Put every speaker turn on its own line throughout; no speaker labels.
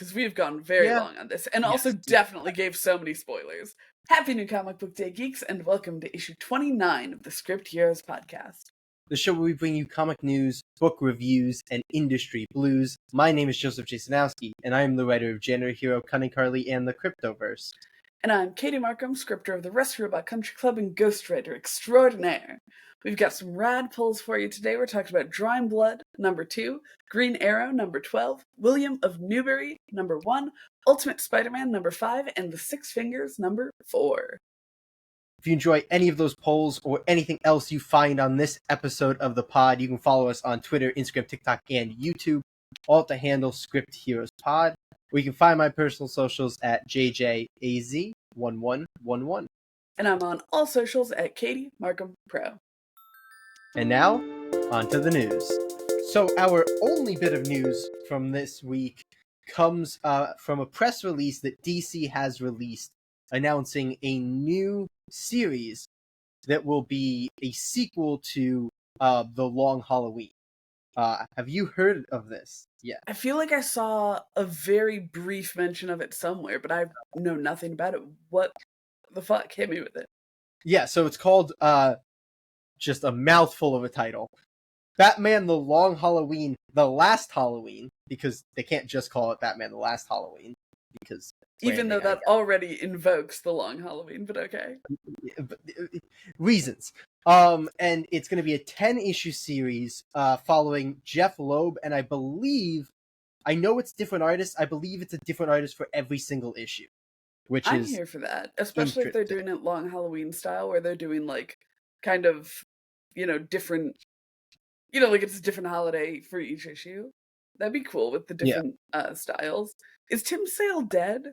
because we've gone very
Yeah.
long on this, and
Yes.
also definitely gave so many spoilers. Happy New Comic Book Day, geeks, and welcome to issue 29 of the Script Heroes podcast.
The show where we bring you comic news, book reviews, and industry blues. My name is Joseph Jasonowski, and I am the writer of January Hero, Cunning Carly, and the Cryptoverse.
And I'm Katie Markham, scripter of the Rest Robot Country Club and ghostwriter extraordinaire. We've got some rad pulls for you today. We're talking about Drawing Blood, number 2, Green Arrow, number 12, William of Newbury, number 1, Ultimate Spider-Man, number 5, and The Six Fingers, number 4.
If you enjoy any of those polls or anything else you find on this episode of the pod, you can follow us on Twitter, Instagram, TikTok, and YouTube, all at the handle Script Heroes Pod. Or you can find my personal socials at JJAZ1111.
And I'm on all socials at Katie Markham Pro.
And now, on to the news. So our only bit of news from this week comes from a press release that DC has released announcing a new series that will be a sequel to The Long Halloween. Have you heard of this yet?
I feel like I saw a very brief mention of it somewhere, but I know nothing about it. What the fuck? Hit me with it.
Yeah, so it's called, just a mouthful of a title, Batman The Long Halloween, The Last Halloween, because they can't just call it Batman The Last Halloween, because...
Even though that already invokes The Long Halloween, but okay.
Reasons. And it's going to be a 10-issue series following Jeff Loeb, and I know it's different artists, I believe it's a different artist for every single issue. I'm
here for that, especially if they're doing it Long Halloween style, where they're doing, like, kind of, different, like it's a different holiday for each issue. That'd be cool with the different styles. Is Tim Sale dead?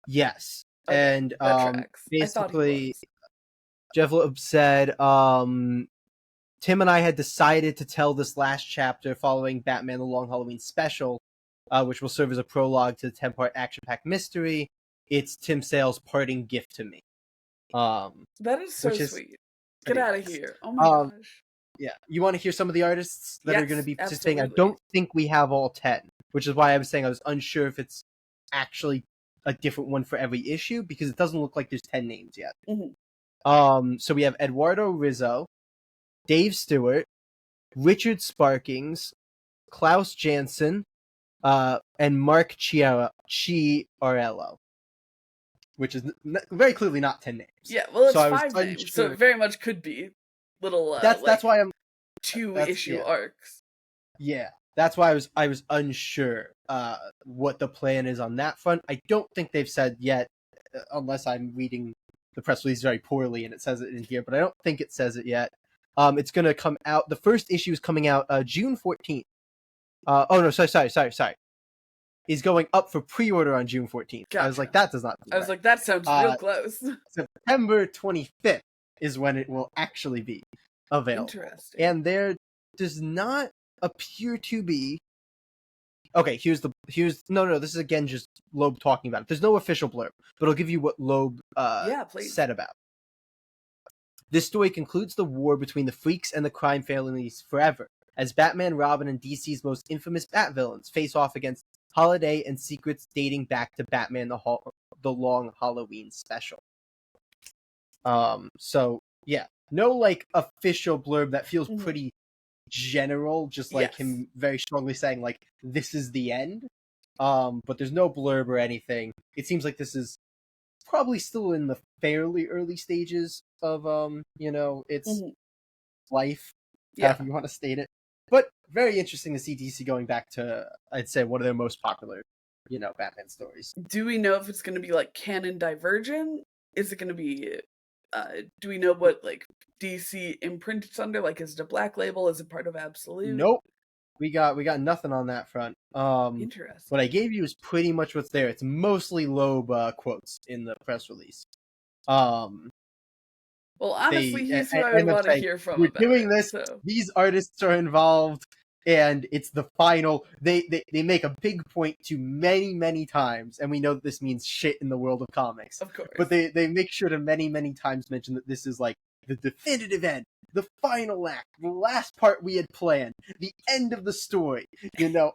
Yes.
Okay,
and basically Jeff Loeb said Tim and I had decided to tell this last chapter following Batman The Long Halloween special, which will serve as a prologue to the 10-part action-packed mystery. It's Tim Sale's parting gift to me.
That is so sweet. Get out of here. Oh my gosh.
Yeah. You want to hear some of the artists that are going to be participating?
Absolutely.
I don't think we have all 10, which is why I was saying I was unsure if it's actually a different one for every issue, because it doesn't look like there's 10 names yet.
Mm-hmm.
So we have Eduardo Rizzo, Dave Stewart, Richard Sparkings, Klaus Janson, and Mark Chiarello, which is very clearly not 10 names.
Yeah, well, it's 5 names, so it very much could be little.
That's why I'm
2-issue arcs.
Yeah, that's why I was unsure what the plan is on that front. I don't think they've said yet, unless I'm reading the press release very poorly and it says it in here, but I don't think it says it yet. It's going to come out. The first issue is coming out June 14th. Sorry. Is going up for pre-order on June 14th.
Gotcha.
I was like, that does not.
I was like, that sounds real close.
September 25th is when it will actually be available.
Interesting.
And there does not appear to be. Okay, this is again just Loeb talking about it. There's no official blurb, but I'll give you what Loeb said about it. This story concludes the war between the Freaks and the crime families forever, as Batman, Robin, and DC's most infamous Bat villains face off against Holiday and secrets dating back to Batman the Long Halloween special. So yeah, no like official blurb that feels pretty general, just like him very strongly saying like this is the end. But there's no blurb or anything. It seems like this is probably still in the fairly early stages of its life, however you want to state it. But very interesting to see DC going back to, I'd say, one of their most popular, Batman stories.
Do we know if it's going to be like canon divergent? Is it going to be? Do we know what like DC imprint it's under? Like, is it a Black Label? Is it part of Absolute?
Nope. We got nothing on that front.
Interesting.
What I gave you is pretty much what's there. It's mostly Loeb quotes in the press release.
Well, honestly, he's who I want to hear from.
We're doing this. So. These artists are involved, and it's the final. They make a big point to many times, and we know that this means shit in the world of comics.
Of course.
But they make sure to many times mention that this is like the definitive end, the final act, the last part we had planned, the end of the story.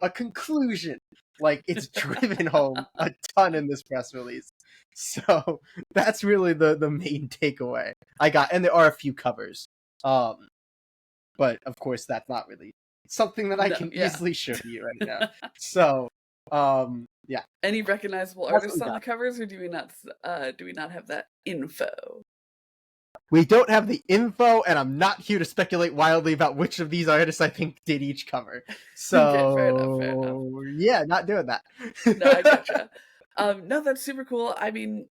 A conclusion. Like, it's driven home a ton in this press release. So that's really the main takeaway I got. And there are a few covers. But of course that's not really something that I can easily show you right now. So yeah.
Any recognizable artists on the covers, or do we not have that info?
We don't have the info, and I'm not here to speculate wildly about which of these artists I think did each cover. So
okay, fair enough.
Yeah, not doing that.
No, I gotcha. No, that's super cool. I mean,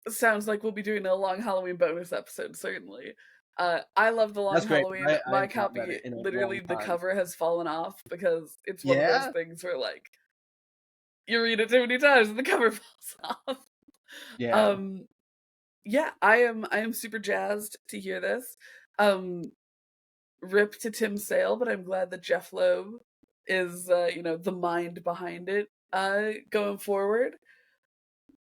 sounds like we'll be doing a long Halloween bonus episode, certainly. I love the long Halloween. My copy, literally, the cover has fallen off because it's one of those things where, like, you read it too many times and the cover falls off.
Yeah.
Yeah, I am super jazzed to hear this. Rip to Tim Sale, but I'm glad that Jeff Loeb is the mind behind it going forward.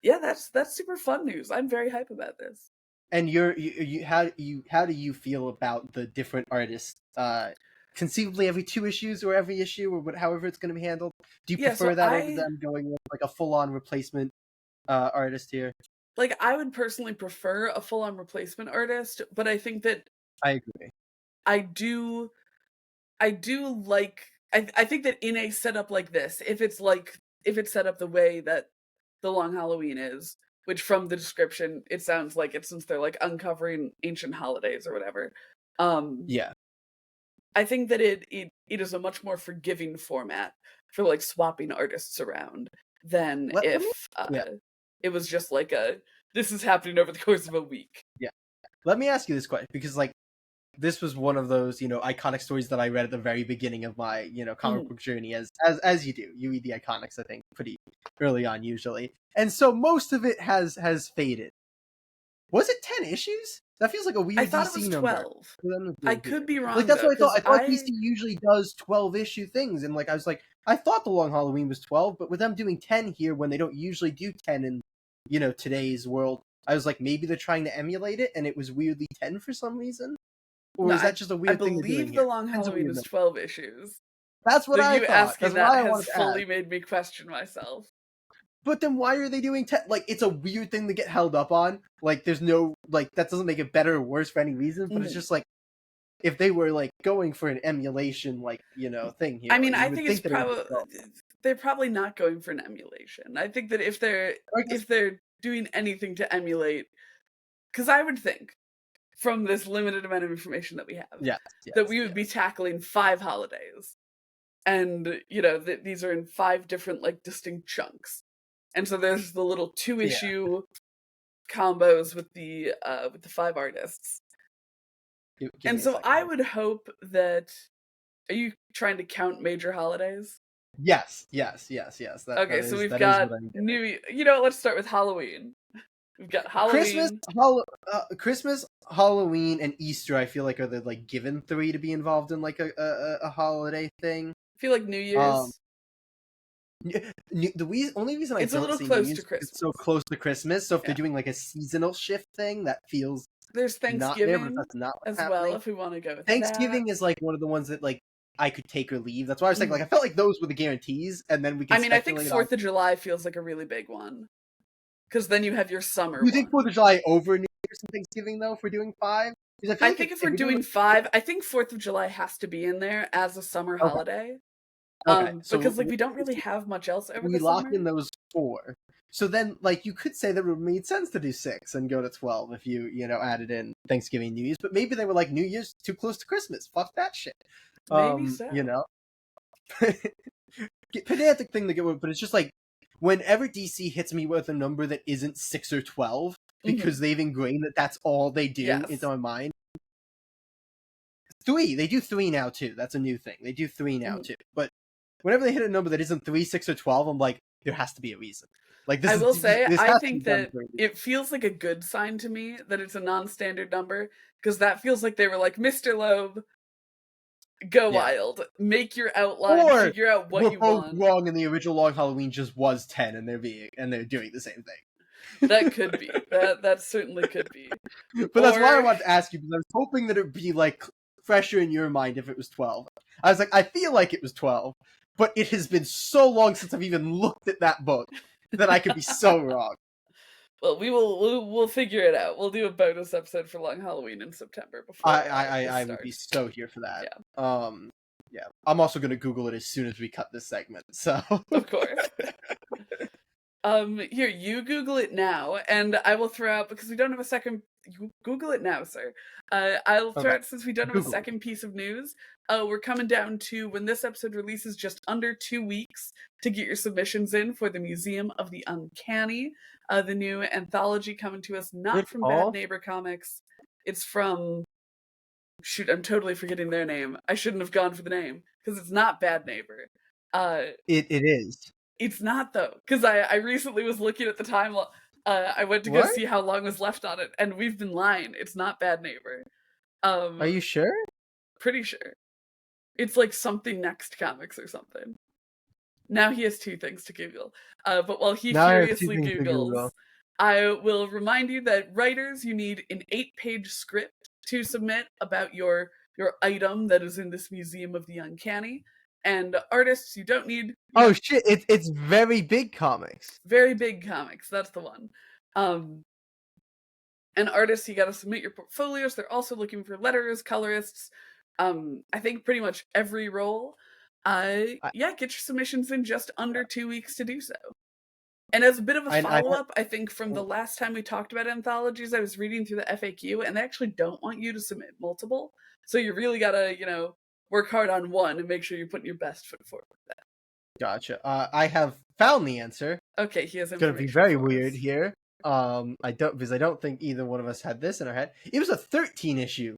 Yeah, that's super fun news. I'm very hype about this.
And how do you feel about the different artists? Conceivably every 2 issues or every issue or however it's going to be handled. Do you prefer that over them going with like a full-on replacement artist here?
Like, I would personally prefer a full-on replacement artist, but I think that
I agree.
I do like. I think that in a setup like this, if it's set up the way that the Long Halloween is, which from the description it sounds like it, since they're like uncovering ancient holidays or whatever.
Yeah.
I think that it is a much more forgiving format for like swapping artists around than if it was just like this is happening over the course of a week.
Yeah. Let me ask you this question, because like this was one of those, iconic stories that I read at the very beginning of my, comic book journey, as you do. You read the iconics, I think, pretty early on usually. And so most of it has faded. Was it 10 issues? That feels like a weird DC number. I thought it was
12. I could be wrong.
Like, that's what I thought. I thought DC usually does 12-issue things, and like I was like, I thought the Long Halloween was 12, but with them doing 10 here when they don't usually do 10 in, today's world, I was like, maybe they're trying to emulate it, and it was weirdly 10 for some reason? Or is that just a weird thing? I
believe the Long Halloween is 12 issues.
That's what I thought.
Asking that has fully made me question myself.
But then why are they doing 10? Like, it's a weird thing to get held up on. Like, there's no, like, that doesn't make it better or worse for any reason, but it's just like, if they were, like, going for an emulation, like, thing here.
I mean, I think it's probably, they're probably not going for an emulation. I think that if they're doing anything to emulate, because I would think, from this limited amount of information that we have, that we would be tackling 5 holidays. And, these are in 5 different, like, distinct chunks. And so there's the little 2-issue combos with the 5 artists. And so I would hope that. Are you trying to count major holidays?
Yes.
Okay, so we've got new. Let's start with Halloween. We've got Halloween,
Christmas, Halloween, and Easter. I feel like are the like given 3 to be involved in like a holiday thing.
I feel like New Year's.
The only reason
it's a little close to Christmas.
It's so close to Christmas. So if they're doing like a seasonal shift thing, that feels
there's Thanksgiving
not there, but that's not
as well. If we want to go with
Thanksgiving is like one of the ones that like I could take or leave. That's why I was saying like I felt like those were the guarantees, and then we can.
I mean, I think 4th of July feels like a really big one because then you have your summer.
You think 4th of July over New Year's and Thanksgiving though? If we're doing 5,
I think if we're doing 5, I think 4th of July has to be in there as a summer holiday. So because like we don't really have much else over the summer. We
lock in those 4. So then like you could say that it made sense to do 6 and go to 12 if you added in Thanksgiving, New Year's, but maybe they were like New Year's too close to Christmas. Fuck that shit.
Maybe so.
Pedantic thing to get with, but it's just like whenever DC hits me with a number that isn't 6 or 12 because they've ingrained that that's all they do into my mind. 3, they do 3 now too. That's a new thing. They do 3 now too. But whenever they hit a number that isn't 3, 6, or 12, I'm like, there has to be a reason. Like this.
I think that it feels like a good sign to me that it's a non-standard number, because that feels like they were like, Mr. Loeb, go wild, make your outline, figure out what you want.
Both wrong, and the original Long Halloween just was 10, and they're doing the same thing.
That could be. That certainly could be.
But that's why I wanted to ask you, because I was hoping that it'd be like fresher in your mind if it was 12. I was like, I feel like it was 12, but it has been so long since I've even looked at that book that I could be so wrong.
Well, we'll figure it out. We'll do a bonus episode for Long Halloween in September before
I would be so here for that. Yeah. I'm also gonna Google it as soon as we cut this segment. So
of course. Here, you Google it now, and I will throw out, because we don't have a second. Google it now, sir. I'll throw out, since we don't have a second piece of news. We're coming down to, when this episode releases, just under 2 weeks to get your submissions in for the Museum of the Uncanny, the new anthology coming to us, not from Bad Neighbor Comics. It's from, shoot, I'm totally forgetting their name. I shouldn't have gone for the name, because it's not Bad Neighbor.
It is.
It's not, though, because I recently was looking at the time. I went to go see how long was left on it, and we've been lying. It's not Bad Neighbor.
Are you sure?
Pretty sure. It's like Something Next Comics or something. Now he has 2 things to Google. But while he furiously Googles, I will remind you that writers, you need an 8-page script to submit about your item that is in this Museum of the Uncanny. And artists, you don't need...
Oh shit, it's Very Big Comics.
Very Big Comics, that's the one. And artists, you gotta submit your portfolios. They're also looking for letters, colorists, I think pretty much every role. Get your submissions in just under 2 weeks to do so. And as a bit of a follow-up, I think from the last time we talked about anthologies, I was reading through the FAQ, and they actually don't want you to submit multiple. So you really gotta, work hard on one and make sure you're putting your best foot forward with that.
Gotcha. I have found the answer.
Okay, he has information.
It's gonna be very weird here. I don't think either one of us had this in our head. It was a 13-issue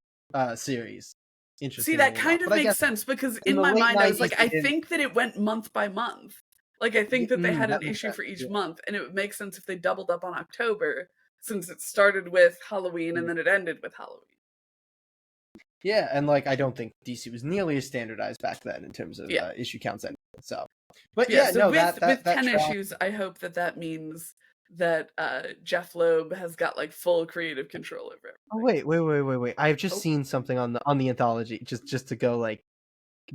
series.
Interesting. See, that kind of makes sense, because in my mind I was like, I think that it went month by month. Like, I think that they had an issue for each month, and it would make sense if they doubled up on October, since it started with Halloween and then it ended with Halloween.
Yeah, and I don't think DC was nearly as standardized back then in terms of issue counts and so. But
with 10 issues, I hope that means that Jeff Loeb has got full creative control over it.
Oh wait! I've just seen something on the anthology just to go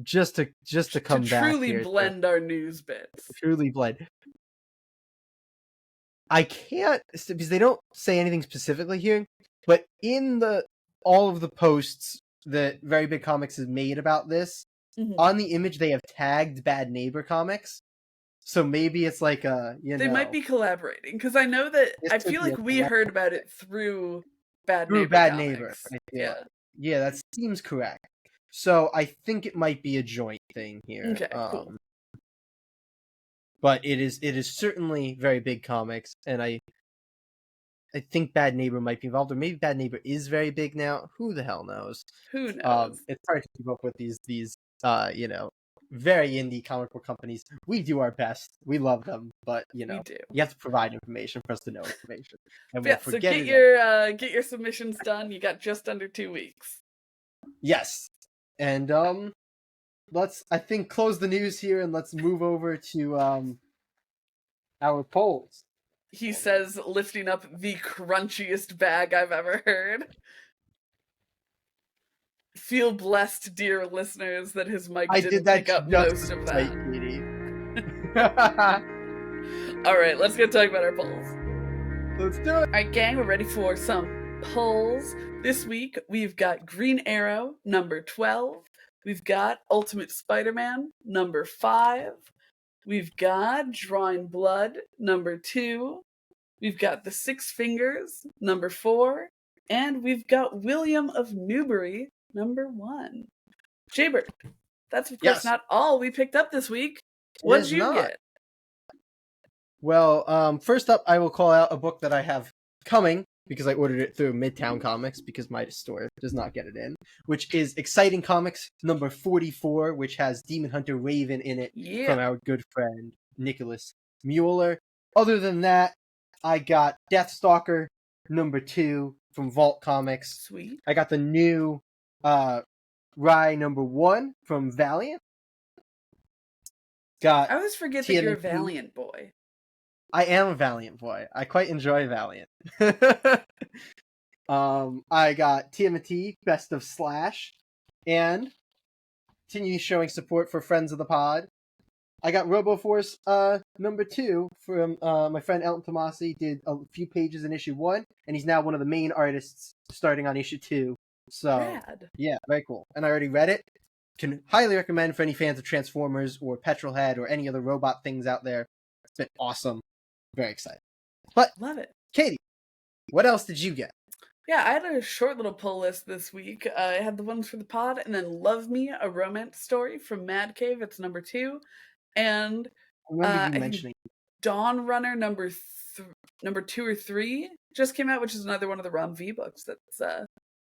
just to come back
truly here, blend our news bits.
Truly blend. I can't, because they don't say anything specifically here, but in all of the posts that Very Big Comics has made about this, on the image they have tagged Bad Neighbor Comics. So maybe it's they might be collaborating,
because I know that I feel like we heard about it through Bad Neighbor.
Yeah, that seems correct. So I think it might be a joint thing here.
Okay, cool.
But it is certainly Very Big Comics, and I think Bad Neighbor might be involved, or maybe Bad Neighbor is very big now. Who the hell knows?
Who knows?
It's hard to keep up with these very indie comic book companies. We do our best. We love them, but we do. You have to provide information for us to know information. And
so get your submissions done. You got just under 2 weeks.
Yes, and let's close the news here and let's move over to our polls.
He says, lifting up the crunchiest bag I've ever heard. Feel blessed, dear listeners, that his mic didn't pick up most of that. All right, let's get talking about our polls.
Let's do it.
All right, gang, we're ready for some polls. This week, we've got Green Arrow, number 12. We've got Ultimate Spider-Man, number 5. We've got Drawing Blood, number 2. We've got The Six Fingers, number 4. And we've got William of Newbury, number 1. Jaybird, that's of course not all we picked up this week. What'd you get?
Well, first up, I will call out a book that I have coming, because I ordered it through Midtown Comics, because my store does not get it in, which is Exciting Comics number 44, which has Demon Hunter Raven in it from our good friend Nicholas Mueller. Other than that, I got Deathstalker number 2 from Vault Comics.
Sweet.
I got the new Rye number 1 from Valiant. I
always forget that you're a Valiant boy.
I am a Valiant boy. I quite enjoy Valiant. I got TMT, Best of Slash, and continue showing support for friends of the pod. I got RoboForce number 2 from my friend Elton Tomasi. Did a few pages in issue 1, and he's now one of the main artists starting on issue 2. So
Rad.
yeah, very cool. And I already read it. Can highly recommend for any fans of Transformers or Petrolhead or any other robot things out there. It's been awesome. Very excited. But
love it.
Katie, what else did you get?
Yeah, I had a short little pull list this week. I had the ones for the pod, and then Love Me, a romance story from Mad Cave. It's number 2. And
I remember you
I think
mentioning
Dawn Runner number 2 or 3 just came out, which is another one of the Rom V books that's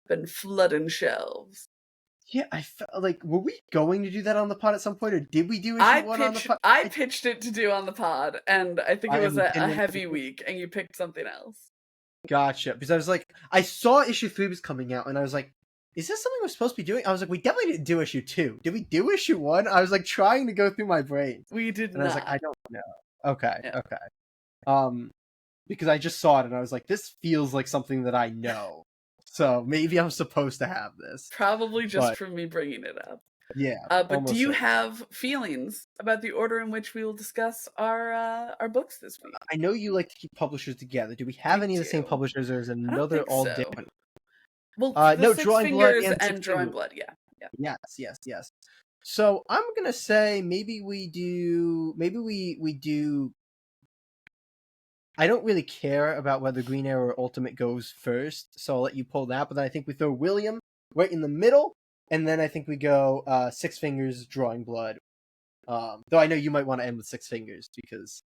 been flooding shelves.
Yeah, I felt like, were we going to do that on the pod at some point, or did we do issue 1 on the pod?
I pitched it to do on the pod, and I think it was a heavy week, and you picked something else.
Gotcha. Because I was like, I saw issue 3 was coming out, and I was like, is this something we're supposed to be doing? I was like, we definitely didn't do issue 2. Did we do issue 1? I was like trying to go through my brain.
We did
and
not.
I was like, I don't know. Okay. Because I just saw it, and I was like, this feels like something that I know. So maybe I'm supposed to have this.
Probably just for me bringing it up.
Yeah.
But do you have feelings about the order in which we will discuss our books this week?
I know you like to keep publishers together. Do we have any of the same publishers, or is another all different?
Well,
no,
Six
Drawing
Fingers
Blood
and Drawing Blood, yeah.
Yes. So I'm gonna say maybe we do. I don't really care about whether Green Arrow or Ultimate goes first, so I'll let you pull that. But then I think we throw William right in the middle, and then I think we go Six Fingers, Drawing Blood. Though I know you might want to end with Six Fingers because.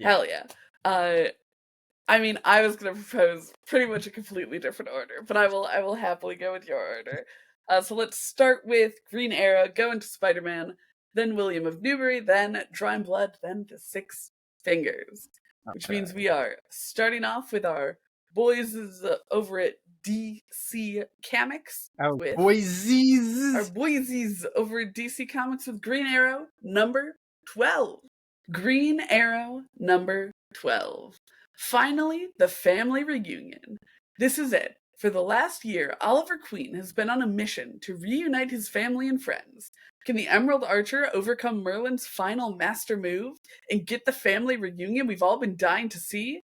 Yeah. Hell yeah. I mean, I was going to propose pretty much a completely different order, but I will happily go with your order. So let's start with Green Arrow, go into Spider-Man, then William of Newbury, then Drawing Blood, then the Six Fingers. Which means we are starting off with our boys over at DC Comics.
Our boysies
over at DC Comics with Green Arrow number 12. Green Arrow number 12. Finally, the family reunion. This is it. For the last year, Oliver Queen has been on a mission to reunite his family and friends. Can the Emerald Archer overcome Merlin's final master move and get the family reunion we've all been dying to see?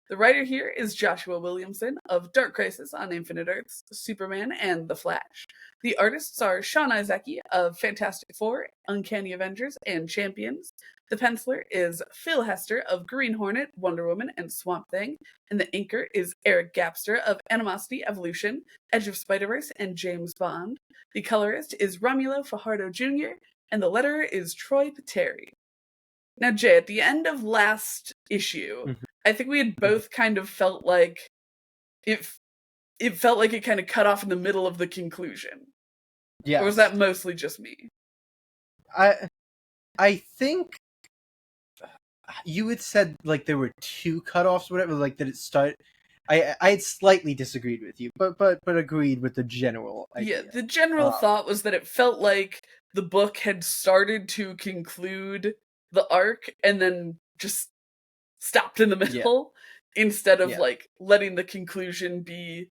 The writer here is Joshua Williamson of Dark Crisis on Infinite Earths, Superman, and The Flash. The artists are Sean Izaacki of Fantastic Four, Uncanny Avengers, and Champions. The penciler is Phil Hester of Green Hornet, Wonder Woman, and Swamp Thing. And the inker is Eric Gapster of Animosity, Evolution, Edge of Spider-Verse, and James Bond. The colorist is Romulo Fajardo Jr., and the letterer is Troy Peteri. Now, Jay, at the end of last issue, I think we had both kind of felt like it felt like it kind of cut off in the middle of the conclusion. Yeah. Or was that mostly just me?
I think you had said like there were 2 cutoffs, whatever, like that it started. I had slightly disagreed with you, but agreed with the general idea.
Yeah, the general thought was that it felt like the book had started to conclude the arc and then just stopped in the middle instead of like letting the conclusion be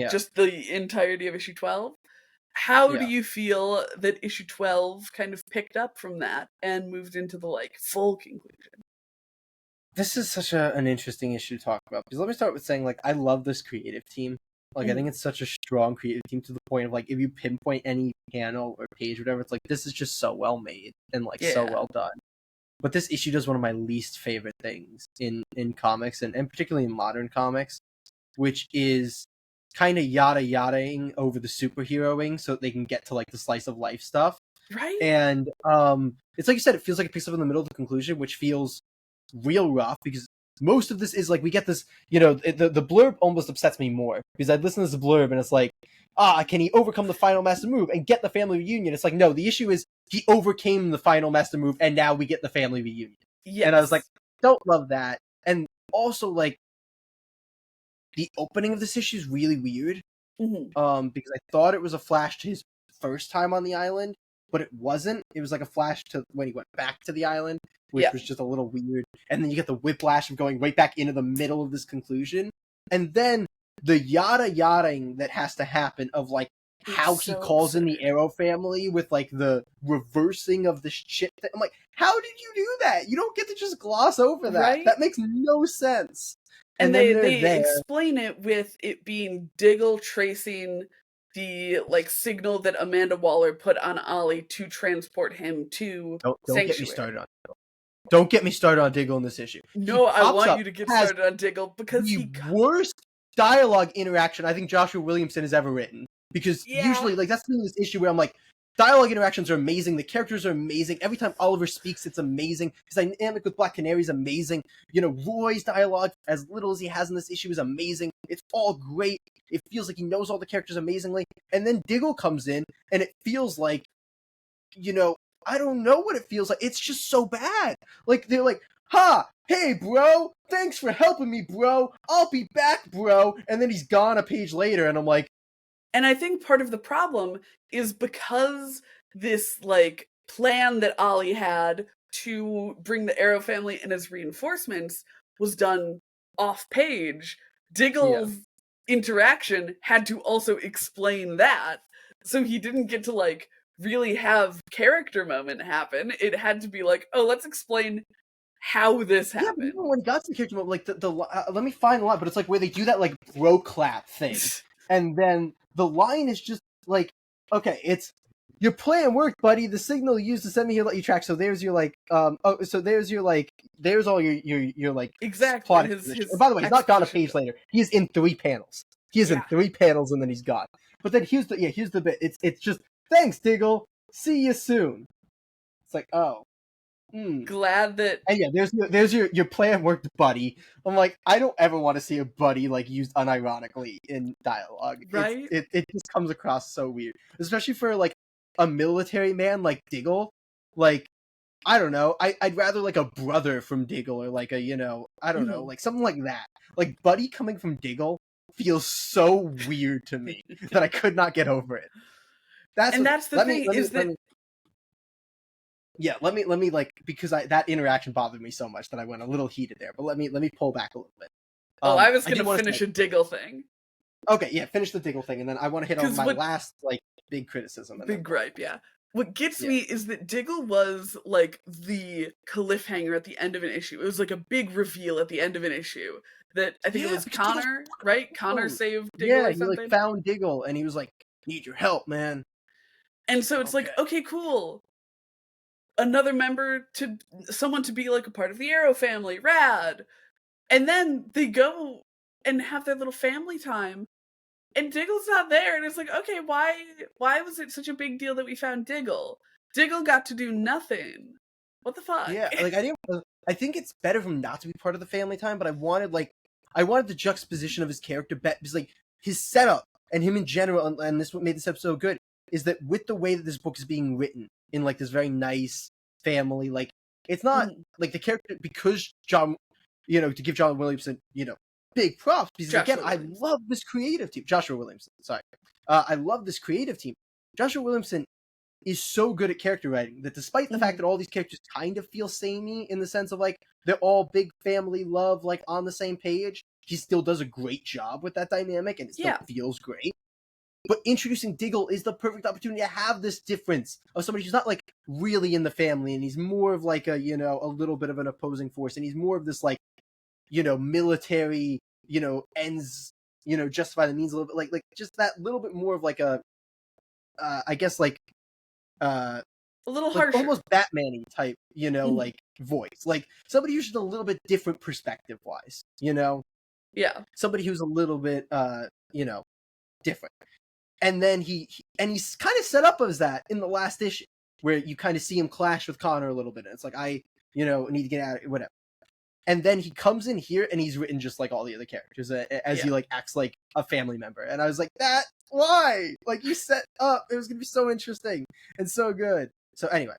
just the entirety of issue 12. How do you feel that issue 12 kind of picked up from that and moved into the like full conclusion?
This is such an interesting issue to talk about, because let me start with saying, like, I love this creative team. Like, I think it's such a strong creative team to the point of, like, if you pinpoint any panel or page or whatever, it's like, this is just so well made and, like, so well done. But this issue does one of my least favorite things in comics, and particularly in modern comics, which is kind of yada-yadaing over the superheroing so that they can get to, like, the slice of life stuff.
Right.
And it's like you said, it feels like it picks up in the middle of the conclusion, which feels real rough, because most of this is like, we get this, you know, the blurb almost upsets me more, because I'd listen to this blurb and it's like, can he overcome the final master move and get the family reunion? It's like, no, the issue is he overcame the final master move and now we get the family reunion. Yes. And I was like, don't love that. And also, like, the opening of this issue is really weird, because I thought it was a flash to his first time on the island, but it wasn't. It was like a flash to when he went back to the island, which was just a little weird. And then you get the whiplash of going right back into the middle of this conclusion. And then the yada-yadaing that has to happen of, like, how he calls in the Arrow family with like the reversing of the shit thing. I'm like, how did you do that? You don't get to just gloss over that.
Right?
That makes no sense.
And they explain it with it being Diggle tracing the like signal that Amanda Waller put on Ollie to transport him to
Don't get me started on Diggle. Don't get me started on Diggle in this issue.
No, I want you to get started on Diggle because
the worst dialogue interaction I think Joshua Williamson has ever written. Because usually, like, that's the thing in this issue where I'm like, dialogue interactions are amazing, the characters are amazing, every time Oliver speaks, it's amazing, his dynamic with Black Canary is amazing, you know, Roy's dialogue, as little as he has in this issue, is amazing, it's all great, it feels like he knows all the characters amazingly, and then Diggle comes in, and it feels like, you know, I don't know what it feels like, it's just so bad. Like, they're like, ha! Hey, bro! Thanks for helping me, bro! I'll be back, bro! And then he's gone a page later, and I'm like...
And I think part of the problem is because this, like, plan that Ollie had to bring the Arrow family and his reinforcements was done off-page, Diggle's interaction had to also explain that. So he didn't get to, like, really have character moment happen. It had to be like, oh, let's explain how this happened.
Yeah, when he got to the character moment, like, let me find a lot, but it's like where they do that, like, bro clap thing. And then the line is just like, okay, it's, your plan worked, buddy. The signal you used to send me here let you track. So there's your, like, so there's your, like, there's all your like,
exactly.
plot his by the way, he's not gone a page later. He is in 3 panels. He is in 3 panels and then he's gone. But then here's the bit. It's just, thanks, Diggle. See you soon. It's like, oh.
Glad that...
And yeah, there's your plan worked, buddy. I'm like, I don't ever want to see a buddy like used unironically in dialogue.
Right?
It just comes across so weird. Especially for like a military man like Diggle. Like, I don't know. I'd rather like a brother from Diggle or like a, you know, I don't know, like something like that. Like buddy coming from Diggle feels so weird to me that I could not get over it. That's the thing is that... Yeah, let me like, because that interaction bothered me so much that I went a little heated there. But let me pull back a little bit.
I was going to finish a Diggle thing.
Okay, yeah, finish the Diggle thing, and then I want to hit on my last like big criticism.
Big gripe, yeah. What gets me is that Diggle was like the cliffhanger at the end of an issue. It was like a big reveal at the end of an issue that I think it was Connor, right? Connor saved Diggle or something.
He like found Diggle, and he was like, "Need your help, man."
And so it's like, okay, cool. Another member someone to be like a part of the Arrow family, rad. And then they go and have their little family time, and Diggle's not there, and it's like, okay, why was it such a big deal that we found Diggle? Diggle got to do nothing. What the fuck?
Yeah, like I think it's better for him not to be part of the family time, but I wanted the juxtaposition of his character because like his setup and him in general, and this what made this episode good, is that with the way that this book is being written in like this very nice family, like it's not like the character, because John, you know, to give John Williamson, you know, big props, because Joshua again, Williamson. I love this creative team. Joshua Williamson, sorry. I love this creative team. Joshua Williamson is so good at character writing that despite the fact that all these characters kind of feel samey in the sense of like they're all big family love, like on the same page, he still does a great job with that dynamic and it still feels great. But introducing Diggle is the perfect opportunity to have this difference of somebody who's not like really in the family, and he's more of like a, you know, a little bit of an opposing force, and he's more of this like, you know, military, you know, ends, you know, justify the means a little bit, like just that little bit more of like a, I guess like,
a little
like
harsher,
almost Batman-y type, you know, like voice, like somebody who's just a little bit different perspective wise, you know, somebody who's a little bit, you know, different. And then he's kind of set up as that in the last issue, where you kind of see him clash with Connor a little bit. And it's like, I, you know, need to get out of it, whatever. And then he comes in here and he's written just like all the other characters as he like acts like a family member. And I was like, why? Like you set up, it was going to be so interesting and so good. So anyway,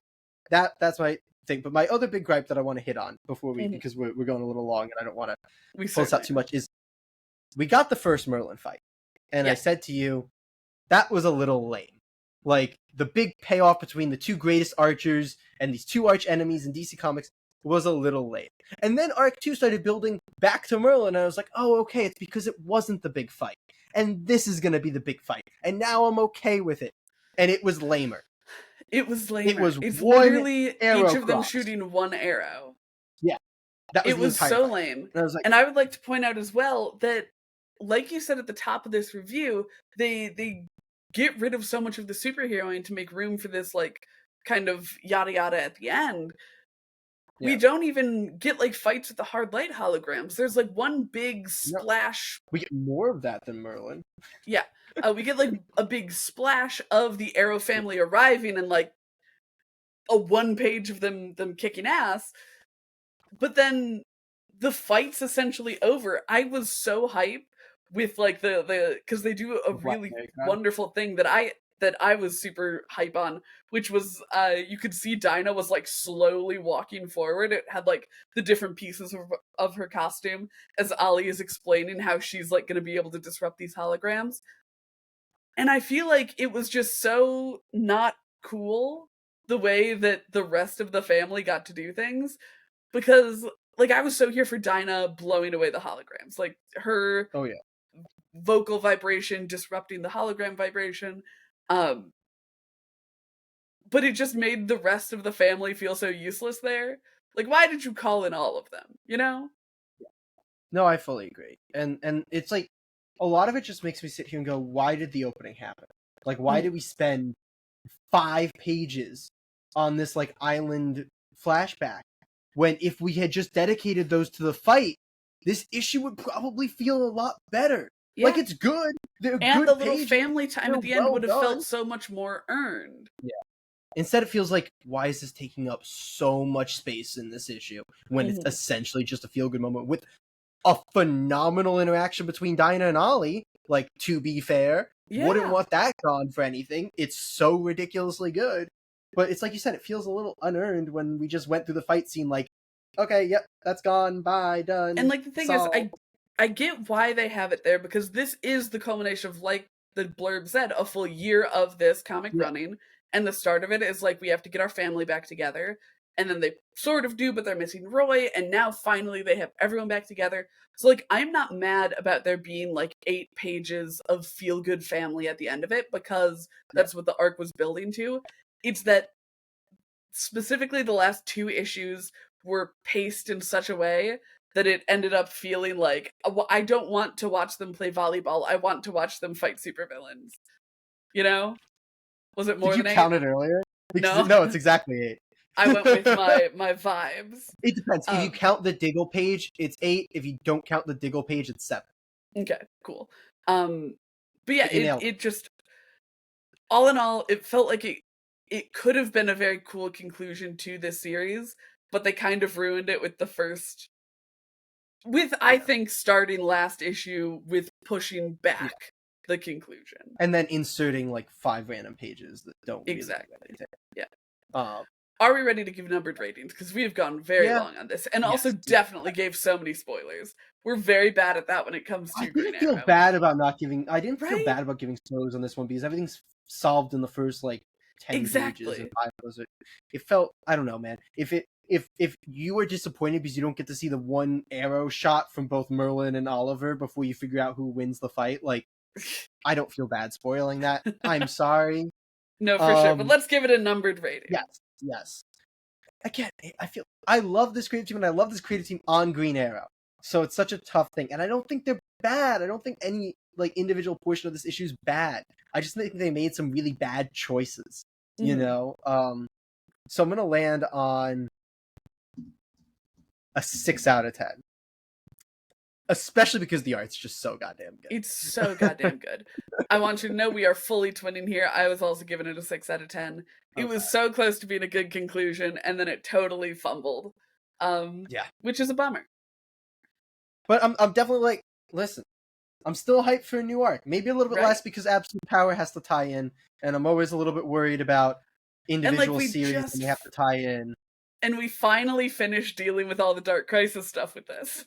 that's my thing. But my other big gripe that I want to hit on before we, because we're going a little long and I don't want to pull this out too much, is we got the first Merlin fight. And I said to you, that was a little lame. Like, the big payoff between the two greatest archers and these two arch enemies in DC Comics was a little lame. And then Arc 2 started building back to Merlin, and I was like, oh, okay, it's because it wasn't the big fight. and this is gonna be the big fight. And now I'm okay with it. And it was lamer.
It was lamer.
It was
it's
one
literally
arrow
each of them
crossed.
shooting one arrow.
Yeah. That was
it
the
was
entire
so
fight.
lame.
And I was like,
and I would like to point out as well that, like you said at the top of this review, they get rid of so much of the superheroing to make room for this like kind of yada yada at the end.
Yeah.
We don't even get like fights with the hard light holograms. There's like one big splash.
We get more of that than Merlin.
Yeah. We get like a big splash of the Arrow family arriving and like a one page of them kicking ass. But then the fight's essentially over. I was so hyped with like the because they do a really wonderful thing that I was super hype on, which was you could see Dinah was like slowly walking forward. It had like the different pieces of her costume as Ollie is explaining how she's like going to be able to disrupt these holograms. And I feel like it was just so not cool the way that the rest of the family got to do things, because like I was so here for Dinah blowing away the holograms, like her vocal vibration disrupting the hologram vibration. But it just made the rest of the family feel so useless there. Like, why did you call in all of them, you know?
No, I fully agree. And it's like a lot of it just makes me sit here and go, why did the opening happen? Like, why did we spend 5 pages on this like island flashback when if we had just dedicated those to the fight, this issue would probably feel a lot better. Yeah. Like, it's good. They're
and
good
the little
pages.
family time at the end would have felt so much more earned.
Yeah. Instead, it feels like, why is this taking up so much space in this issue when it's essentially just a feel-good moment with a phenomenal interaction between Dinah and Ollie? Like, to be fair, wouldn't want that gone for anything. It's so ridiculously good. But it's like you said, it feels a little unearned when we just went through the fight scene like, okay, yep, that's gone, bye, done.
And like the thing is, I get why they have it there, because this is the culmination of, like the blurb said, a full year of this comic running. And the start of it is like, we have to get our family back together. And then they sort of do, but they're missing Roy. And now finally they have everyone back together. So like, I'm not mad about there being like 8 pages of feel-good family at the end of it, because that's what the arc was building to. It's that specifically the last 2 issues were paced in such a way that it ended up feeling like, I don't want to watch them play volleyball. I want to watch them fight supervillains. You know? Was it more than 8?
Did you count it earlier? Because, no, it's exactly 8.
I went with my vibes.
It depends. If you count the Diggle page, it's 8. If you don't count the Diggle page, it's 7.
Okay, cool. But yeah, it just, all in all, it felt like it could have been a very cool conclusion to this series, but they kind of ruined it with the first, I think, starting last issue with pushing back the conclusion.
And then inserting like 5 random pages that don't really
Are we ready to give numbered ratings? Because we've gone very long on this, and also definitely gave so many spoilers. We're very bad at that when it comes to Green Arrow. I didn't feel bad
about giving spoilers on this one, because everything's solved in the first like 10 pages. It felt, I don't know, man. If you were disappointed because you don't get to see the one arrow shot from both Merlin and Oliver before you figure out who wins the fight, like, I don't feel bad spoiling that. I'm sorry.
No, for sure. But let's give it a numbered rating.
Yes. Again, I love this creative team, and I love this creative team on Green Arrow. So it's such a tough thing, and I don't think they're bad. I don't think any like individual portion of this issue is bad. I just think they made some really bad choices. You know. So I'm gonna land on a 6 out of 10. Especially because the art's just so goddamn good.
It's so goddamn good. I want you to know we are fully twinning here. I was also giving it a 6 out of 10. It was so close to being a good conclusion, and then it totally fumbled. Which is a bummer.
But I'm definitely like, listen, I'm still hyped for a new arc. Maybe a little bit less because Absolute Power has to tie in, and I'm always a little bit worried about individual series and they have to tie in.
And we finally finished dealing with all the Dark Crisis stuff with this.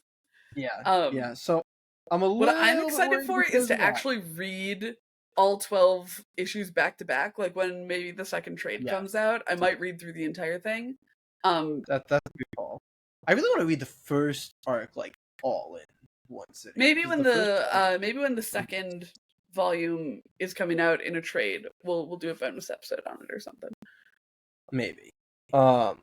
Yeah. So I'm a little.
What I'm excited for is to actually read all 12 issues back to back. Like when maybe the second trade comes out, I might read through the entire thing.
That's a good call. I really want to read the first arc like all in. one sitting.
Maybe when the second volume is coming out in a trade, we'll do a bonus episode on it or something.
Maybe.
We'll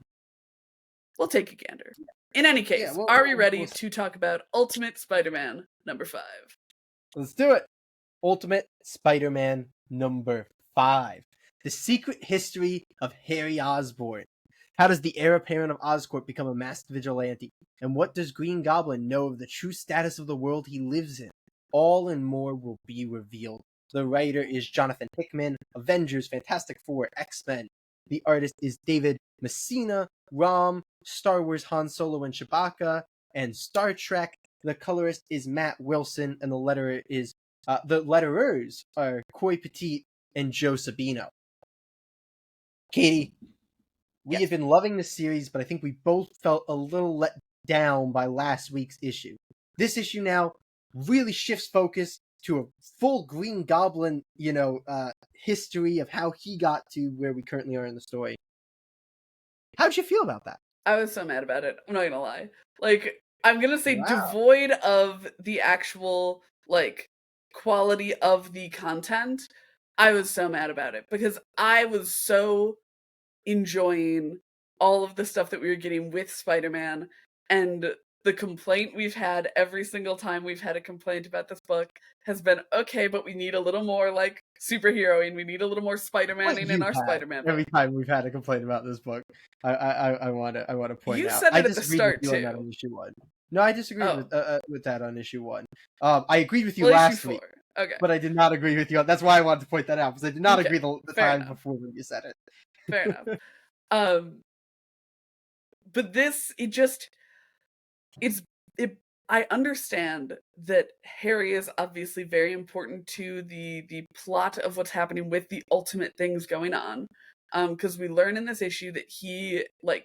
take a gander. In any case, are we ready to talk about Ultimate Spider-Man number 5?
Let's do it. Ultimate Spider-Man number 5. The Secret History of Harry Osborn. How does the heir apparent of Oscorp become a masked vigilante? And what does Green Goblin know of the true status of the world he lives in? All and more will be revealed. The writer is Jonathan Hickman, Avengers, Fantastic Four, X-Men. The artist is David Messina, Rom, Star Wars, Han Solo and Chewbacca, and Star Trek. The colorist is Matt Wilson, and the letterers are Coy Petit and Joe Sabino. Katie, we have been loving this series, but I think we both felt a little let down by last week's issue. This issue now really shifts focus to a full Green Goblin, history of how he got to where we currently are in the story. How'd you feel about that?
I was so mad about it. I'm not gonna lie. Like, I'm gonna say devoid of the actual, quality of the content, I was so mad about it because I was so enjoying all of the stuff that we were getting with Spider-Man, and the complaint we've had every single time we've had a complaint about this book has been, okay, but we need a little more, superhero-ing, we need a little more Spider-Man-ing in our Spider-Man book.
Every time we've had a complaint about this book, I want to point out.
You said it at the start, too.
On issue 1. No, I disagreed with that on issue 1. I agreed with you last week.
Okay.
But I did not agree with you. That's why I wanted to point that out, because I did not agree the time before when you said it.
Fair enough. But this, I understand that Harry is obviously very important to the plot of what's happening with the ultimate things going on. Because we learn in this issue that he, was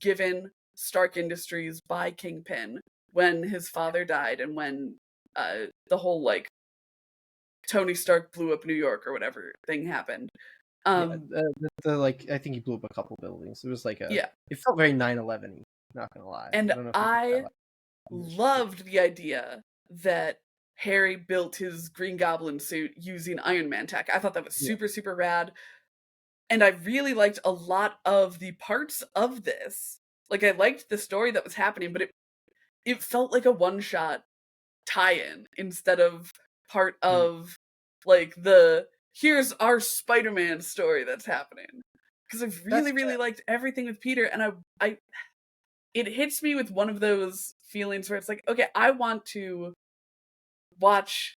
given Stark Industries by Kingpin when his father died and when the whole, Tony Stark blew up New York or whatever thing happened.
I think he blew up a couple buildings. It was it felt very 9/11-y, not gonna lie.
And I loved the idea that Harry built his Green Goblin suit using Iron Man tech. I thought that was super, super rad. And I really liked a lot of the parts of this. I liked the story that was happening, but it felt like a one-shot tie-in instead of part of, here's our Spider-Man story that's happening. Because I really, really liked everything with Peter, and it hits me with one of those feelings where it's like, okay, I want to watch.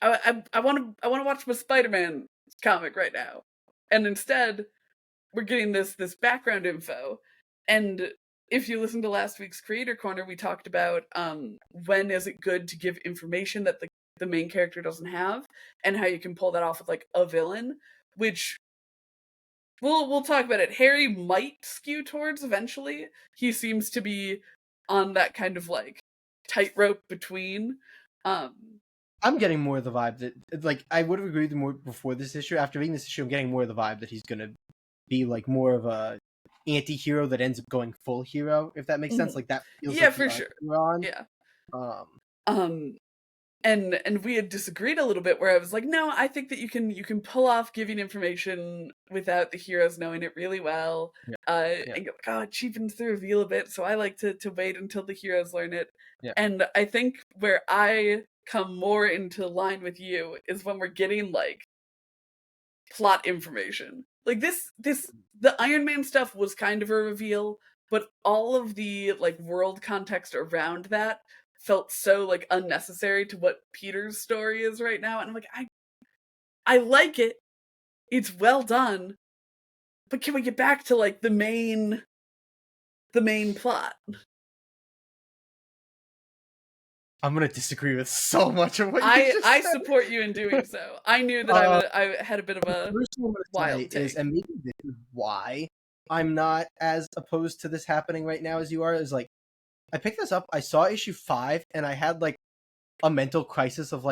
I want to watch my Spider-Man comic right now, and instead, we're getting this background info. And if you listen to last week's Creator Corner, we talked about when is it good to give information that the main character doesn't have, and how you can pull that off with a villain, which we'll talk about it. Harry might skew towards eventually. He seems to be on that kind of tightrope between.
I'm getting more of the vibe that I would have agreed more before this issue. After reading this issue, I'm getting more of the vibe that he's gonna be more of a anti-hero that ends up going full hero, if that makes sense. That feels
for sure. Yeah. And we had disagreed a little bit where I was like, no, I think that you can pull off giving information without the heroes knowing it really well. And it cheapens the reveal a bit, so I like to wait until the heroes learn it.
Yeah.
And I think where I come more into line with you is when we're getting plot information. The Iron Man stuff was kind of a reveal, but all of the world context around that felt so unnecessary to what Peter's story is right now. And I'm I like it. It's well done. But can we get back to the main plot?
I'm gonna disagree with so much of what you just said.
I support you in doing so. I knew that I had a bit of a wild take.
And maybe this is why I'm not as opposed to this happening right now as you are. Is I picked this up, I saw issue 5, and I had a mental crisis of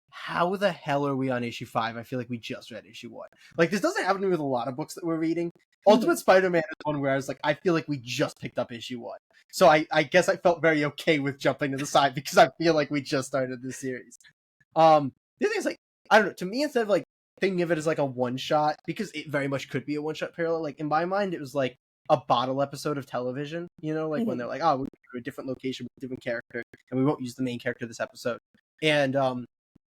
how the hell are we on issue 5? I feel like we just read issue 1. This doesn't happen to me with a lot of books that we're reading, Ultimate Spider-Man is one where I was like, I feel like we just picked up issue 1. So I guess I felt very okay with jumping to the side because I feel like we just started this series. The thing is, like, I don't know, to me, instead of like thinking of it as like a one-shot, because it very much could be a one-shot parallel, like in my mind, it was like a bottle episode of television, you know, like when they're like, oh, we'll go to a different location with a different character, and we won't use the main character this episode. And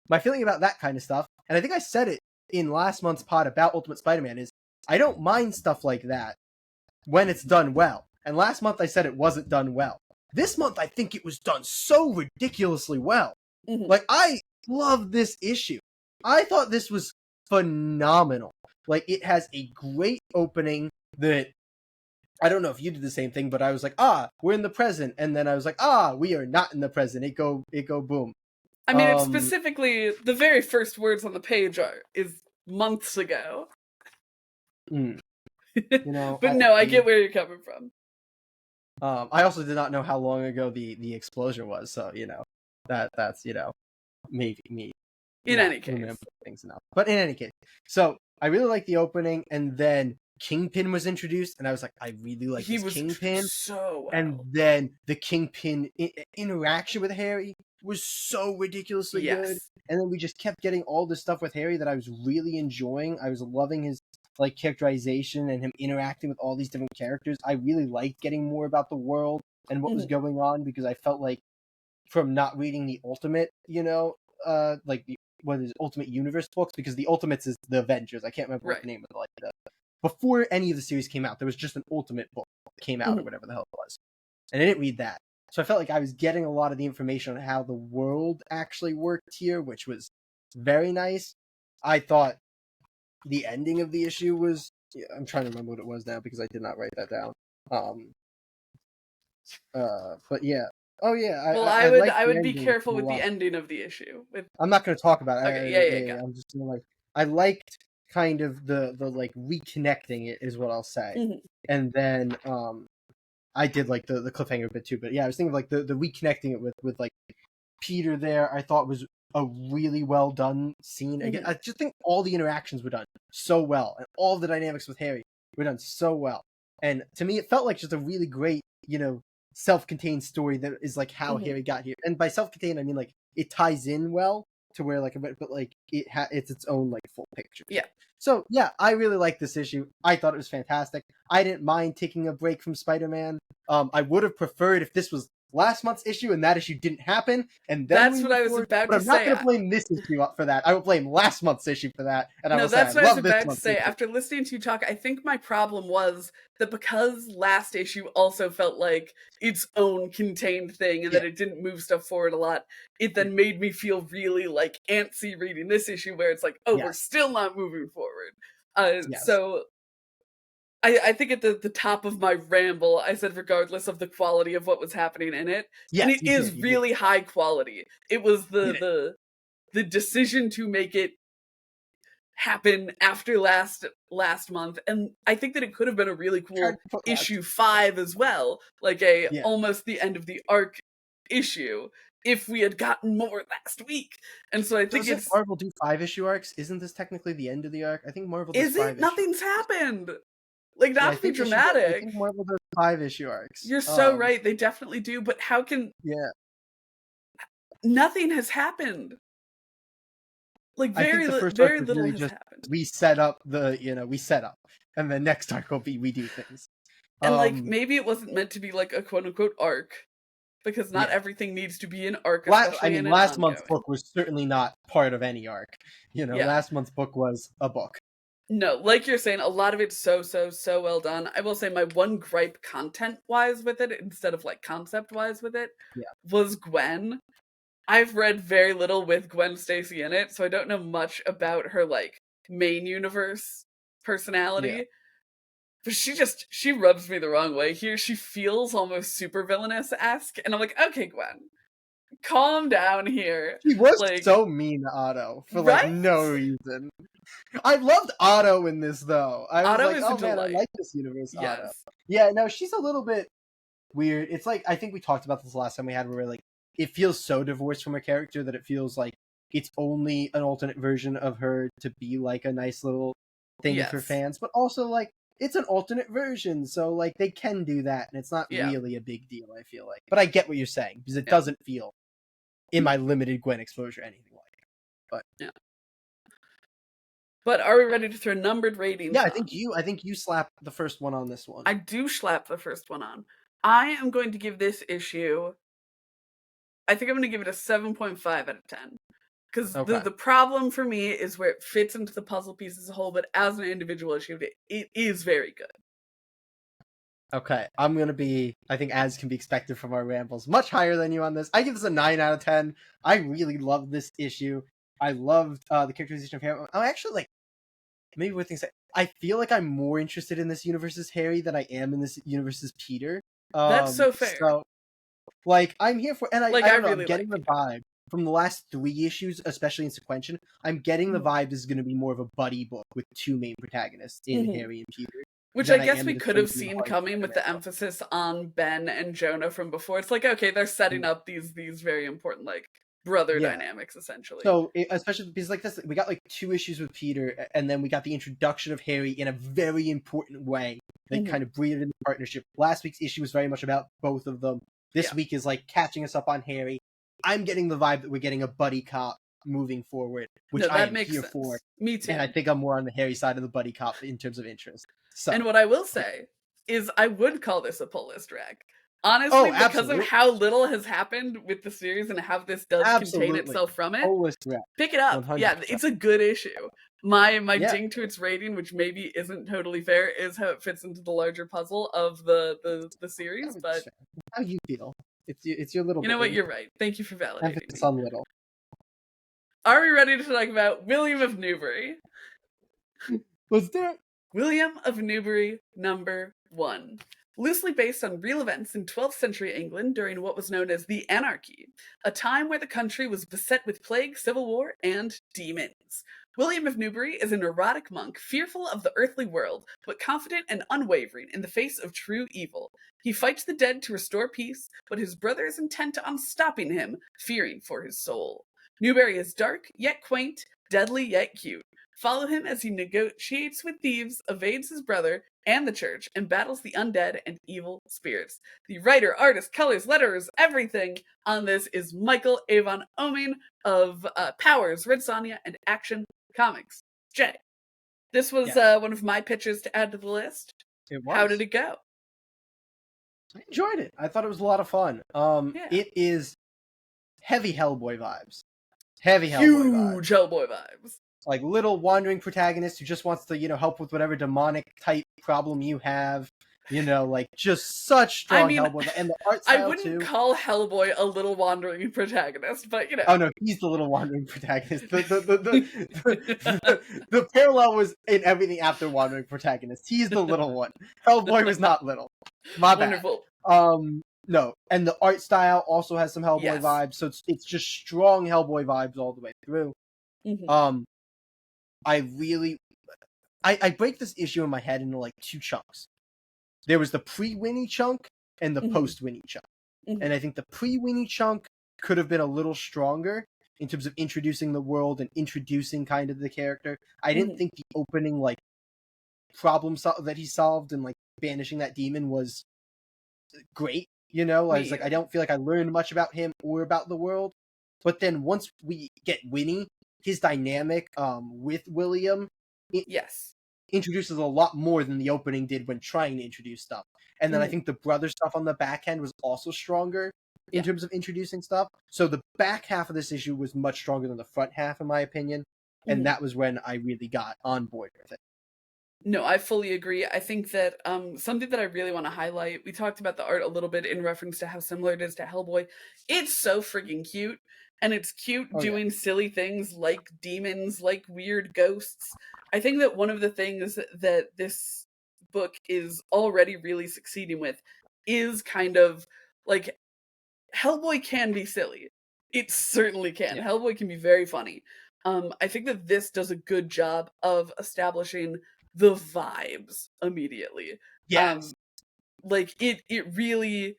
my feeling about that kind of stuff, and I think I said it in last month's pod about Ultimate Spider-Man, is I don't mind stuff like that when it's done well. And last month I said it wasn't done well. This month I think it was done so ridiculously well. Like, I love this issue. I thought this was phenomenal. Like, it has a great opening that, I don't know if you did the same thing, but I was like, we're in the present. And then I was like, we are not in the present. It go boom.
I mean, it's specifically, the very first words on the page is months ago.
You know,
but I get where you're coming from.
I also did not know how long ago the explosion was, so, you know, that's, you know, maybe me.
In any case.
Things enough. But in any case, so I really like the opening, and then Kingpin was introduced, and I was like, I really like this Kingpin.
So well.
And then the Kingpin interaction with Harry was so ridiculously good. And then we just kept getting all this stuff with Harry that I was really enjoying. I was loving his like characterization and him interacting with all these different characters. I really liked getting more about the world and what was going on, because I felt like from not reading the Ultimate, you know, like the Ultimate Universe books, because the Ultimates is the Avengers. I can't remember what the name of it, like before any of the series came out, there was just an Ultimate book that came out or whatever the hell it was. And I didn't read that. So I felt like I was getting a lot of the information on how the world actually worked here, which was very nice. I thought the ending of the issue was, I'm trying to remember what it was now because I did not write that down. But yeah. Oh yeah.
Well, I would be careful with the ending of the issue.
I'm not going to talk about it.
Okay, yeah.
I'm just gonna like, I liked kind of the like reconnecting it is what I'll say. And then I did like the cliffhanger bit too, but yeah, I was thinking of like the reconnecting it with like Peter there. I thought was a really well done scene. Again, I just think all the interactions were done so well, and all the dynamics with Harry were done so well. And to me, it felt like just a really great, you know, self-contained story that is like how Harry got here. And by self-contained, I mean like it ties in well to where like, but like it's its own like full picture.
Yeah.
So yeah, I really like this issue. I thought it was fantastic. I didn't mind taking a break from Spider-Man. I would have preferred if this was last month's issue and that issue didn't happen. And then
that's what I was about to say.
I'm not going to blame this issue for that. I will blame last month's issue for that. And I will say,
that's what I was about to say. After listening to you talk, I think my problem was that because last issue also felt like its own contained thing and that it didn't move stuff forward a lot, it then made me feel really like antsy reading this issue where it's like, we're still not moving forward. So I think at the top of my ramble, I said regardless of the quality of what was happening in it, and it is really high quality. It was the decision to make it happen after last month, and I think that it could have been a really cool issue 5 as well, like almost the end of the arc issue, if we had gotten more last week. And so I think
Doesn't Marvel do 5-issue arcs? Isn't this technically the end of the arc? I think Marvel does 5
issues. Is it? Nothing's happened. Like, not to be dramatic.
I think Marvel does 5-issue arcs.
You're so right. They definitely do. But how can...
Yeah.
Nothing has happened. Like, very little has happened.
We set up we set up. And the next arc will be we do things.
And, like, maybe it wasn't meant to be, like, a quote-unquote arc. Because not everything needs to be an arc.
Last month's book was certainly not part of any arc. Last month's book was a book.
No, like you're saying, a lot of it's so well done. I will say my one gripe content-wise with it, instead of like concept-wise with it, was Gwen. I've read very little with Gwen Stacy in it, so I don't know much about her like main universe personality. Yeah. But she rubs me the wrong way here. She feels almost super villainous-esque, and I'm like, okay, Gwen, calm down here.
She was like, so mean to Otto for like no reason. I loved Otto in this though. I was like, oh man, I like this universe. Yes. Otto. Yeah, no, she's a little bit weird. It's like, I think we talked about this last time we had, where like it feels so divorced from her character that it feels like it's only an alternate version of her to be like a nice little thing for fans, but also like it's an alternate version, so like they can do that, and it's not
Yeah.
really a big deal, I feel like. But I get what you're saying, because it doesn't feel, in my limited Gwen exposure, anything like it. But
yeah. But are we ready to throw numbered ratings?
Yeah,
on?
I think you slapped the first one on this one.
I do slap the first one on. I am going to give this issue, I think I'm going to give it a 7.5 out of 10. Because the problem for me is where it fits into the puzzle piece as a whole, but as an individual issue, it is very good.
Okay, I'm going to be, I think as can be expected from our rambles, much higher than you on this. I give this a 9 out of 10. I really love this issue. I loved the characterization of Harry. I'm actually like, maybe what things I feel like I'm more interested in this universe's Harry than I am in this universe's Peter.
That's so fair.
So, like, I'm here for, and I don't know,
really
I'm getting the vibe from the last 3 issues, especially in Sequential. I'm getting the vibe this is going to be more of a buddy book with 2 main protagonists in Harry and Peter.
Which I guess we could have seen coming with the emphasis on Ben and Jonah from before. It's like, okay, they're setting up these very important, like, brother dynamics, essentially.
So, especially because like this, we got like 2 issues with Peter, and then we got the introduction of Harry in a very important way that kind of breathed in the partnership. Last week's issue was very much about both of them. This week is like catching us up on Harry. I'm getting the vibe that we're getting a buddy cop moving forward, which I am here for.
Me too.
And I think I'm more on the Harry side of the buddy cop in terms of interest. So,
and what I will say is I would call this a pull list rag. Honestly, because of how little has happened with the series and how this does contain itself from it, pick it up. 100%. Yeah, it's a good issue. My ding to its rating, which maybe isn't totally fair, is how it fits into the larger puzzle of the series. But
how you feel? It's your little.
You know what? You're right. Thank you for validating.
Emphasis on little.
Are we ready to talk about William of Newbury?
Let's do it.
William of Newbury, number 1. Loosely based on real events in 12th century England during what was known as the Anarchy, a time where the country was beset with plague, civil war, and demons. William of Newbury is a neurotic monk, fearful of the earthly world, but confident and unwavering in the face of true evil. He fights the dead to restore peace, but his brother is intent on stopping him, fearing for his soul. Newbury is dark, yet quaint, deadly, yet cute. Follow him as he negotiates with thieves, evades his brother and the church, and battles the undead and evil spirits. The writer, artist, colors, letterers, everything on this is Michael Avon Oeming of Powers, Red Sonja, and Action Comics. Jay, this was one of my pitches to add to the list.
It was.
How did it go?
I enjoyed it. I thought it was a lot of fun. It is heavy Hellboy vibes. Huge
Hellboy vibes.
Like little wandering protagonist who just wants to, help with whatever demonic type problem you have. Like just such strong Hellboy. And the art style
I wouldn't call Hellboy a little wandering protagonist, but
Oh no, he's the little wandering protagonist. The parallel was in everything after wandering protagonist. He's the little one. Hellboy was not little. My bad.
Wonderful.
No, and the art style also has some Hellboy vibes, so it's just strong Hellboy vibes all the way through. I break this issue in my head into like 2 chunks. There was the pre-Winnie chunk and the post-Winnie chunk. And I think the pre-Winnie chunk could have been a little stronger in terms of introducing the world and introducing kind of the character. I didn't think the opening like problem that he solved and like banishing that demon was great. I was like, I don't feel like I learned much about him or about the world. But then once we get Winnie, his dynamic with William introduces a lot more than the opening did when trying to introduce stuff. And then I think the brother stuff on the back end was also stronger in terms of introducing stuff. So the back half of this issue was much stronger than the front half, in my opinion. And that was when I really got on board with it.
No, I fully agree. I think that something that I really want to highlight, we talked about the art a little bit in reference to how similar it is to Hellboy. It's so freaking cute. And it's cute doing silly things like demons, like weird ghosts. I think that one of the things that this book is already really succeeding with is kind of like Hellboy can be silly. It certainly can. Hellboy can be very funny. I think that this does a good job of establishing the vibes immediately.
Yes.
Like it really...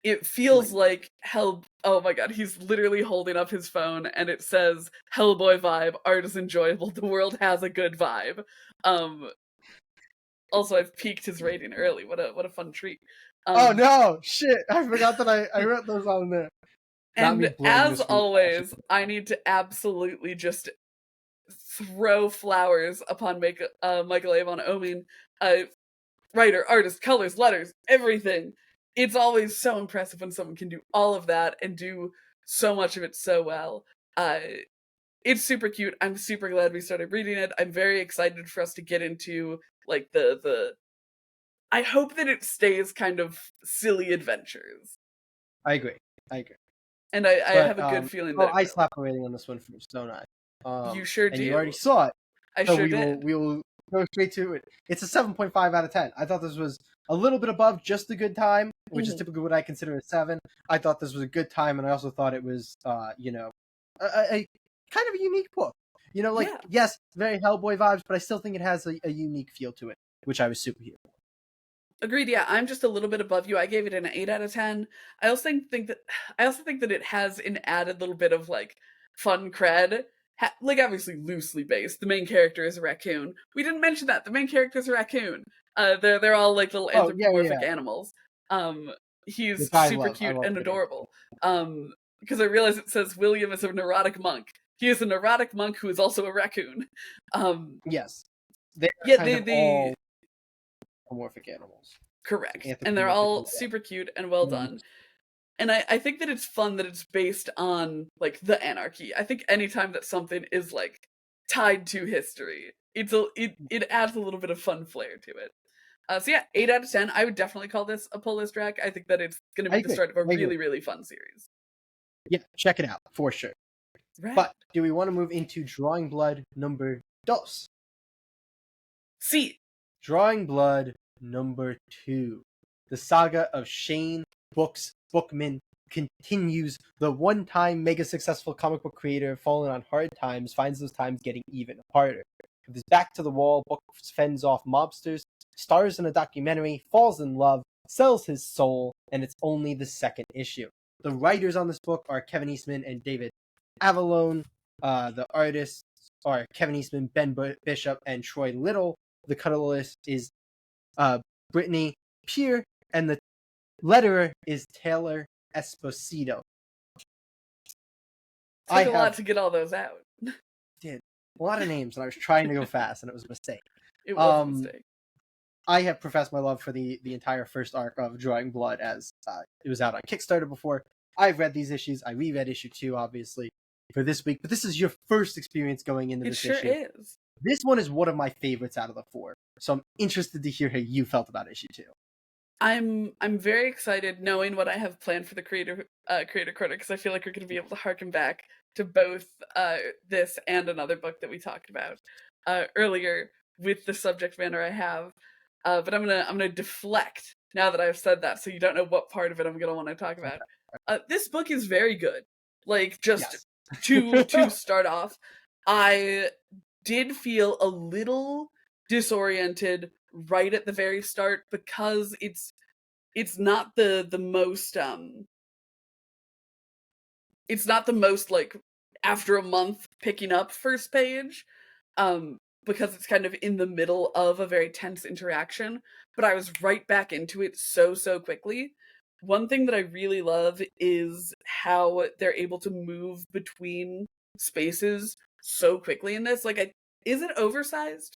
It feels like oh my god, he's literally holding up his phone and it says Hellboy vibe, art is enjoyable, the world has a good vibe. Also, I've peaked his rating early. What a fun treat.
Oh no, shit! I forgot that I wrote those on there. Not me
And
blowing
as
this room.
always, I need to absolutely just throw flowers upon Michael Avon Oeming, writer, artist, colors, letters, everything. It's always so impressive when someone can do all of that and do so much of it so well. Uh, it's super cute. I'm super glad we started reading it. I'm very excited for us to get into like the. I hope that it stays kind of silly adventures.
I agree.
And I
But
have a good feeling that
oh,
it
I
will.
slapped a rating on this one first, don't I?
You sure
And you already
do.
saw it.
I
So
sure did.
we will go straight to it. It's a 7.5 out of 10. I thought this was a little bit above just a good time, which is typically what I consider a 7. I thought this was a good time, and I also thought it was, a kind of a unique book. Yes, very Hellboy vibes, but I still think it has a unique feel to it, which I was super here for.
Agreed. Yeah, I'm just a little bit above you. I gave it an 8 out of 10. I also think that it has an added little bit of like fun cred. Like obviously loosely based. The main character is a raccoon. We didn't mention that. The main character is a raccoon. They're all like little
Oh,
anthropomorphic
yeah.
animals. He's
Which I
super
love. I
cute
love
and
good
adorable. Because I realize it says William is a neurotic monk. He is a neurotic monk who is also a raccoon.
Yes. They're
Yeah,
kind of all anthropomorphic animals.
correct. And they're
Anthropomorphic.
all super cute and well done. And I think that it's fun that it's based on like the anarchy. I think anytime that something is like tied to history, it adds a little bit of fun flair to it. So yeah, 8 out of 10. I would definitely call this a pull list track. I think that it's going to be the start of a really, really fun series.
Yeah, check it out for sure.
Right.
But do we want to move into Drawing Blood number 2?
See.
Drawing Blood number 2. The saga of Shane Bookman continues. The one-time mega successful comic book creator, fallen on hard times, finds those times getting even harder. With his back to the wall, Book fends off mobsters, stars in a documentary, falls in love, sells his soul, and it's only the second issue. The writers on this book are Kevin Eastman and David Avallone. The artists are Kevin Eastman, Ben Bishop, and Troy Little. The colorist is Brittany Peer, and the letterer is Taylor Esposito.
Took a lot to get all those out.
Did a lot of names, and I was trying to go fast, and it was a mistake.
It was a mistake.
I have professed my love for the entire first arc of Drawing Blood, as it was out on Kickstarter before. I've read these issues. I reread issue 2, obviously, for this week. But this is your first experience going into this issue.
It sure is.
This one is one of my favorites out of the 4. So I'm interested to hear how you felt about issue 2.
I'm very excited knowing what I have planned for the creator corner, because I feel like we're going to be able to harken back to both this and another book that we talked about earlier with the subject matter I have. But I'm gonna deflect now that I've said that, so you don't know what part of it I'm gonna want to talk about. This book is very good. Like just to start off, I did feel a little disoriented right at the very start because it's not the most it's not the most like after a month picking up first page because it's kind of in the middle of a very tense interaction, but I was right back into it so quickly. One thing that I really love is how they're able to move between spaces so quickly in this. Like, is it oversized?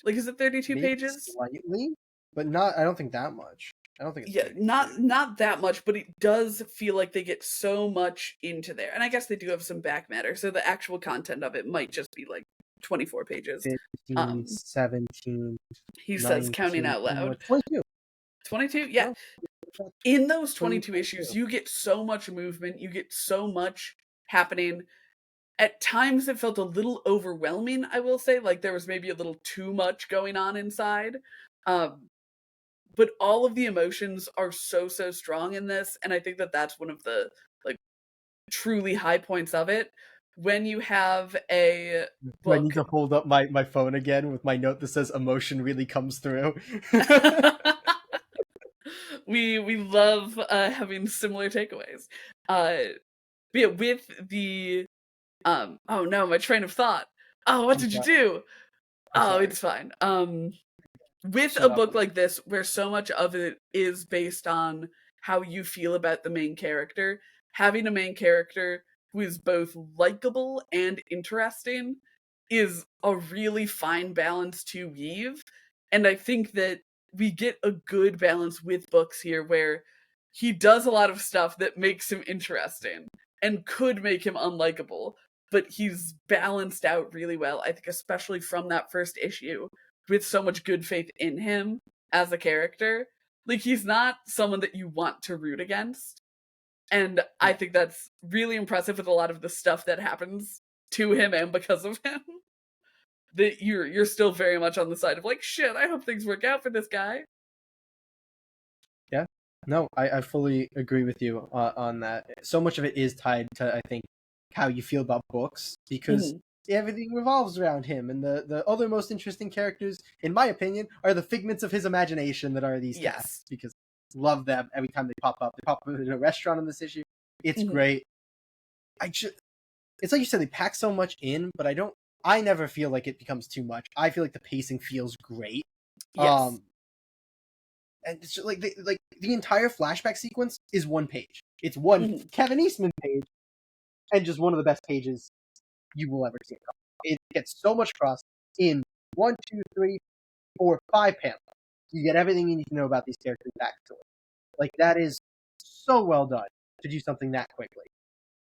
Like, is it 32
Maybe
pages?
Slightly, but not. I don't think that much. I don't think it's 32.
not that much, but it does feel like they get so much into there. And I guess they do have some back matter, so the actual content of it might just be like 24 pages.
15, 17.
He
19,
says, counting out loud.
22.
22? Yeah. In those 22 issues, you get so much movement, you get so much happening. At times, it felt a little overwhelming, I will say. Like, there was maybe a little too much going on inside. But all of the emotions are so strong in this, and I think that that's one of the like truly high points of it. When you have a book...
I need to hold up my phone again with my note that says emotion really comes through.
we love having similar takeaways. But yeah, with the oh no, my train of thought. Oh, what did you do? Oh, it's fine. with a
shut up.
book like this, where so much of it is based on how you feel about the main character, having a main character who is both likable and interesting is a really fine balance to weave. And I think that we get a good balance with books here where he does a lot of stuff that makes him interesting and could make him unlikable, but he's balanced out really well. I think, especially from that first issue, with so much good faith in him as a character. Like, he's not someone that you want to root against. And I
Yeah.
think that's really impressive with a lot of the stuff that happens to him and because of him. That you're still very much on the side of like, shit, I hope things work out for this guy.
Yeah. No, I fully agree with you on that. So much of it is tied to, I think, how you feel about books, because everything revolves around him, and the other most interesting characters, in my opinion, are the figments of his imagination that are these cats, because I love them every time they pop up. They pop up in a restaurant in this issue. It's great. It's like you said, they pack so much in, but I never feel like it becomes too much. I feel like the pacing feels great.
Yes.
And it's just like the entire flashback sequence is one page. It's one Kevin Eastman page, and just one of the best pages you will ever see. It gets so much across in 1, 2, 3, 4, 5 panels. You get everything you need to know about these characters' backstory. Like, that is so well done to do something that quickly.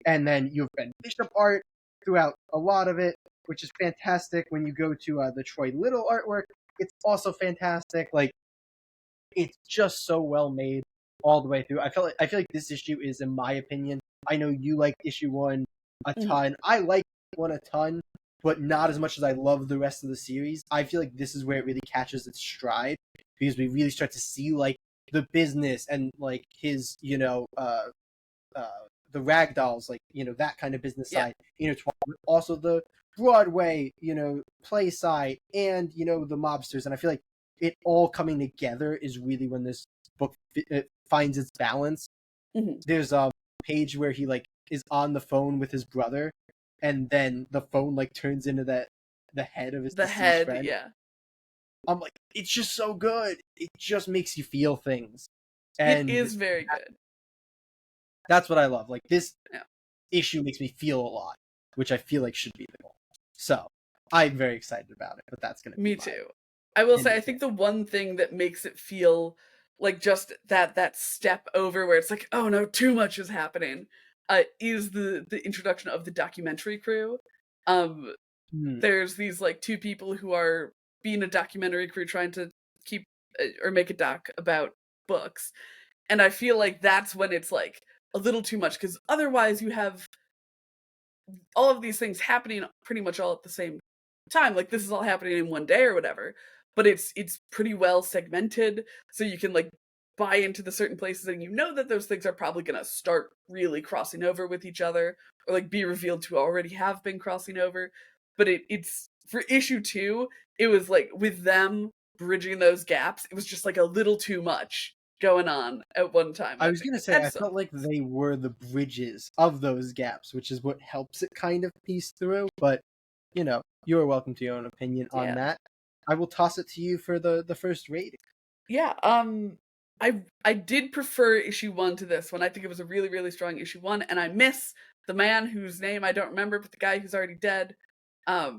And then you have Ben Bishop art throughout a lot of it, which is fantastic. When you go to the Troy Little artwork, it's also fantastic. Like, it's just so well made all the way through. I feel like this issue is, in my opinion, I know you like issue 1 a ton. I like 1 a ton, but not as much as I love the rest of the series. I feel like this is where it really catches its stride, because we really start to see like the business and like his, the rag dolls, like, that kind of business side, also the Broadway, play side, and, the mobsters. And I feel like it all coming together is really when this book finds its balance. There's a page where he like is on the phone with his brother, and then the phone like turns into the head of his deceased friend.
Yeah.
I'm like, it's just so good. It just makes you feel things. And
it is very good.
That's what I love. Like, this issue makes me feel a lot, which I feel like should be the goal. So I'm very excited about it, but that's going to be
me too. I will say, I think
the
one thing that makes it feel like just that step over where it's like, oh no, too much is happening, is the introduction of the documentary crew. There's these like 2 people who are being a documentary crew trying to keep or make a doc about books. And I feel like that's when it's like a little too much, because otherwise you have all of these things happening pretty much all at the same time. Like, this is all happening in one day or whatever, but it's pretty well segmented, so you can like buy into the certain places, and that those things are probably going to start really crossing over with each other, or like be revealed to already have been crossing over. But it's for issue 2, it was like, with them bridging those gaps, it was just like a little too much going on at one time.
I was going to say, I felt like they were the bridges of those gaps, which is what helps it kind of piece through. But, you are welcome to your own opinion on that. I will toss it to you for the first rating.
Yeah, I did prefer issue 1 to this one. I think it was a really, really strong issue 1, and I miss the man whose name I don't remember, but the guy who's already dead. Or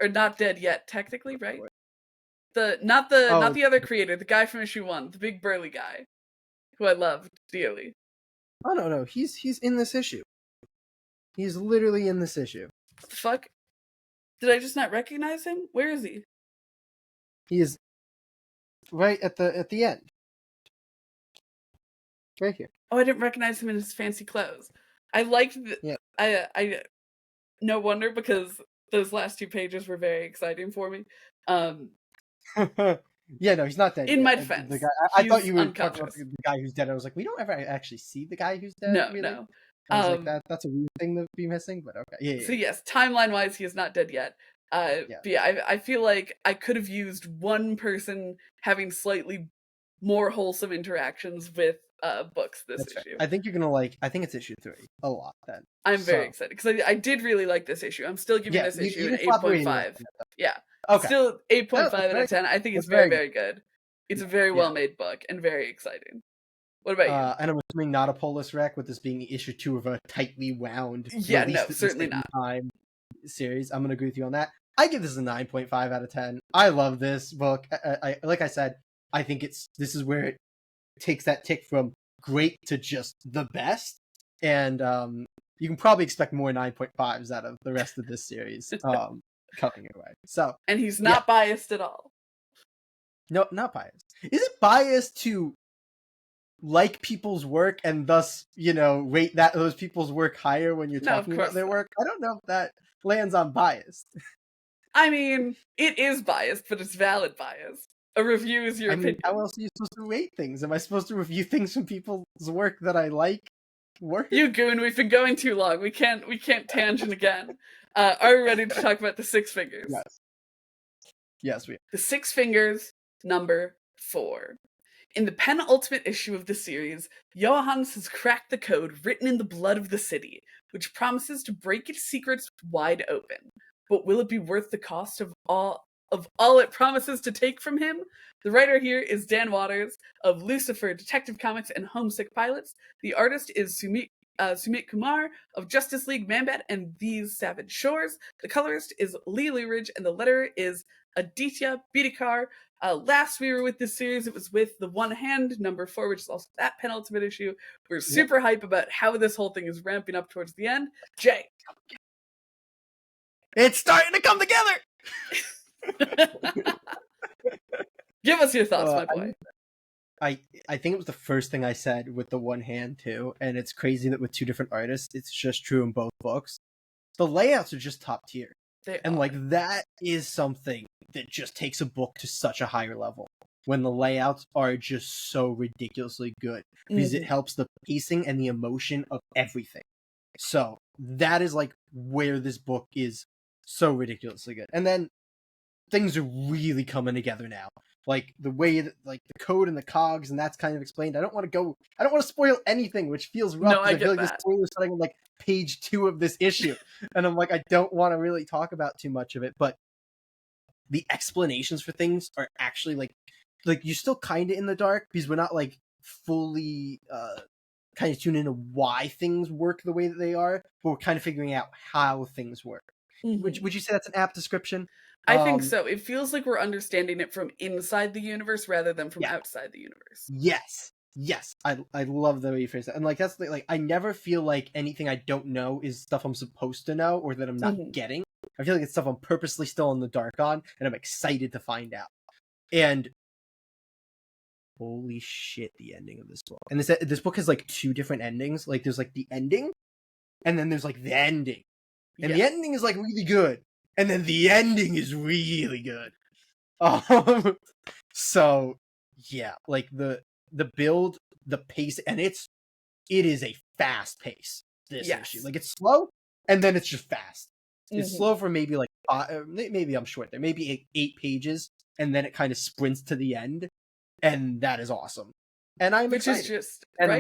not dead yet, technically, right? Not the other creator, the guy from issue 1, the big burly guy, who I loved dearly.
Oh no, he's in this issue. He's literally in this issue.
What the fuck? Did I just not recognize him? Where is he?
He is right at the end. Right here.
Oh, I didn't recognize him in his fancy clothes. I liked I no wonder, because those last 2 pages were very exciting for me.
Yeah, no, he's not dead.
In my defense,
the guy, I thought you were talking about the guy who's dead. I was like, we don't ever actually see the guy who's dead.
No,
really?
no.
I was like, that's a weird thing to be missing, but okay. Yeah.
So yes, timeline-wise, he is not dead yet. But yeah, I feel like I could have used one person having slightly more wholesome interactions with books this issue.
I think you're gonna like. I think it's issue 3 a lot.
I'm very excited, because I did really like this issue. I'm still giving this issue an 8.5. Yeah,
Okay.
Still 8.5
That's
out of 10. I think it's
very
very, very good. It's a very
Yeah.
well-made book and very exciting. What about you?
And I'm assuming not a Polis Wreck, with this being issue 2 of a tightly wound,
Yeah, no,
released at the
certainly
same
not.
time series. I'm gonna agree with you on that. I give this a 9.5 out of 10. I love this book. I like I said, I think this is where it takes that tick from great to just the best. And you can probably expect more 9.5s out of the rest of this series coming your way. So,
and he's not biased at all.
No, not biased. Is it biased to like people's work and thus, rate those people's work higher when you're talking about their work? I don't know if that lands on biased.
I mean, it is biased, but it's valid bias. A review is your opinion.
How else are you supposed to rate things? Am I supposed to review things from people's work that I like?
You goon, we've been going too long. We can't tangent again. Are we ready to talk about the Six Fingers?
Yes. Yes, we are.
The Six Fingers, number 4. In the penultimate issue of the series, Johannes has cracked the code written in the blood of the city, which promises to break its secrets wide open. But will it be worth the cost of all it promises to take from him? The writer here is Dan Waters of Lucifer, Detective Comics, and Homesick Pilots. The artist is Sumit Kumar of Justice League, Mambet, and These Savage Shores. The colorist is Lee Ridge, and the letterer is Aditya Bidikar. Last we were with this series, it was with The One Hand, number 4, which is also that penultimate issue. We're super hype about how this whole thing is ramping up towards the end. Jay.
It's starting to come together!
Give us your thoughts, my boy.
I think it was the first thing I said with The One Hand, too, and it's crazy that with two different artists, it's just true in both books. The layouts are just top tier. That is something that just takes a book to such a higher level, when the layouts are just so ridiculously good, because it helps the pacing and the emotion of everything. So that is where this book is so ridiculously good. And then things are really coming together now. The way that the code and the cogs and that's kind of explained. I don't want to spoil anything, which feels rough.
No, I get
feel
that.
The spoiler starting on page 2 of this issue, and I'm I don't want to really talk about too much of it. But the explanations for things are actually you're still kind of in the dark, because we're not fully kind of tuned into why things work the way that they are, but we're kind of figuring out how things work. Would you say that's an apt description?
I think so. It feels like we're understanding it from inside the universe rather than from outside the universe.
Yes. I love the way you phrase that. And that's I never feel like anything I don't know is stuff I'm supposed to know or that I'm not getting. I feel like it's stuff I'm purposely still in the dark on, and I'm excited to find out. And holy shit, the ending of this book. And this book has 2 different endings. There's the ending, and then there's the ending. And the ending is really good. And then the ending is really good. So yeah, the build, the pace, and it is a fast pace. This issue, it's slow, and then it's just fast. It's slow for maybe maybe I'm short there, maybe 8 pages, and then it kind of sprints to the end, and that is awesome. And I'm excited.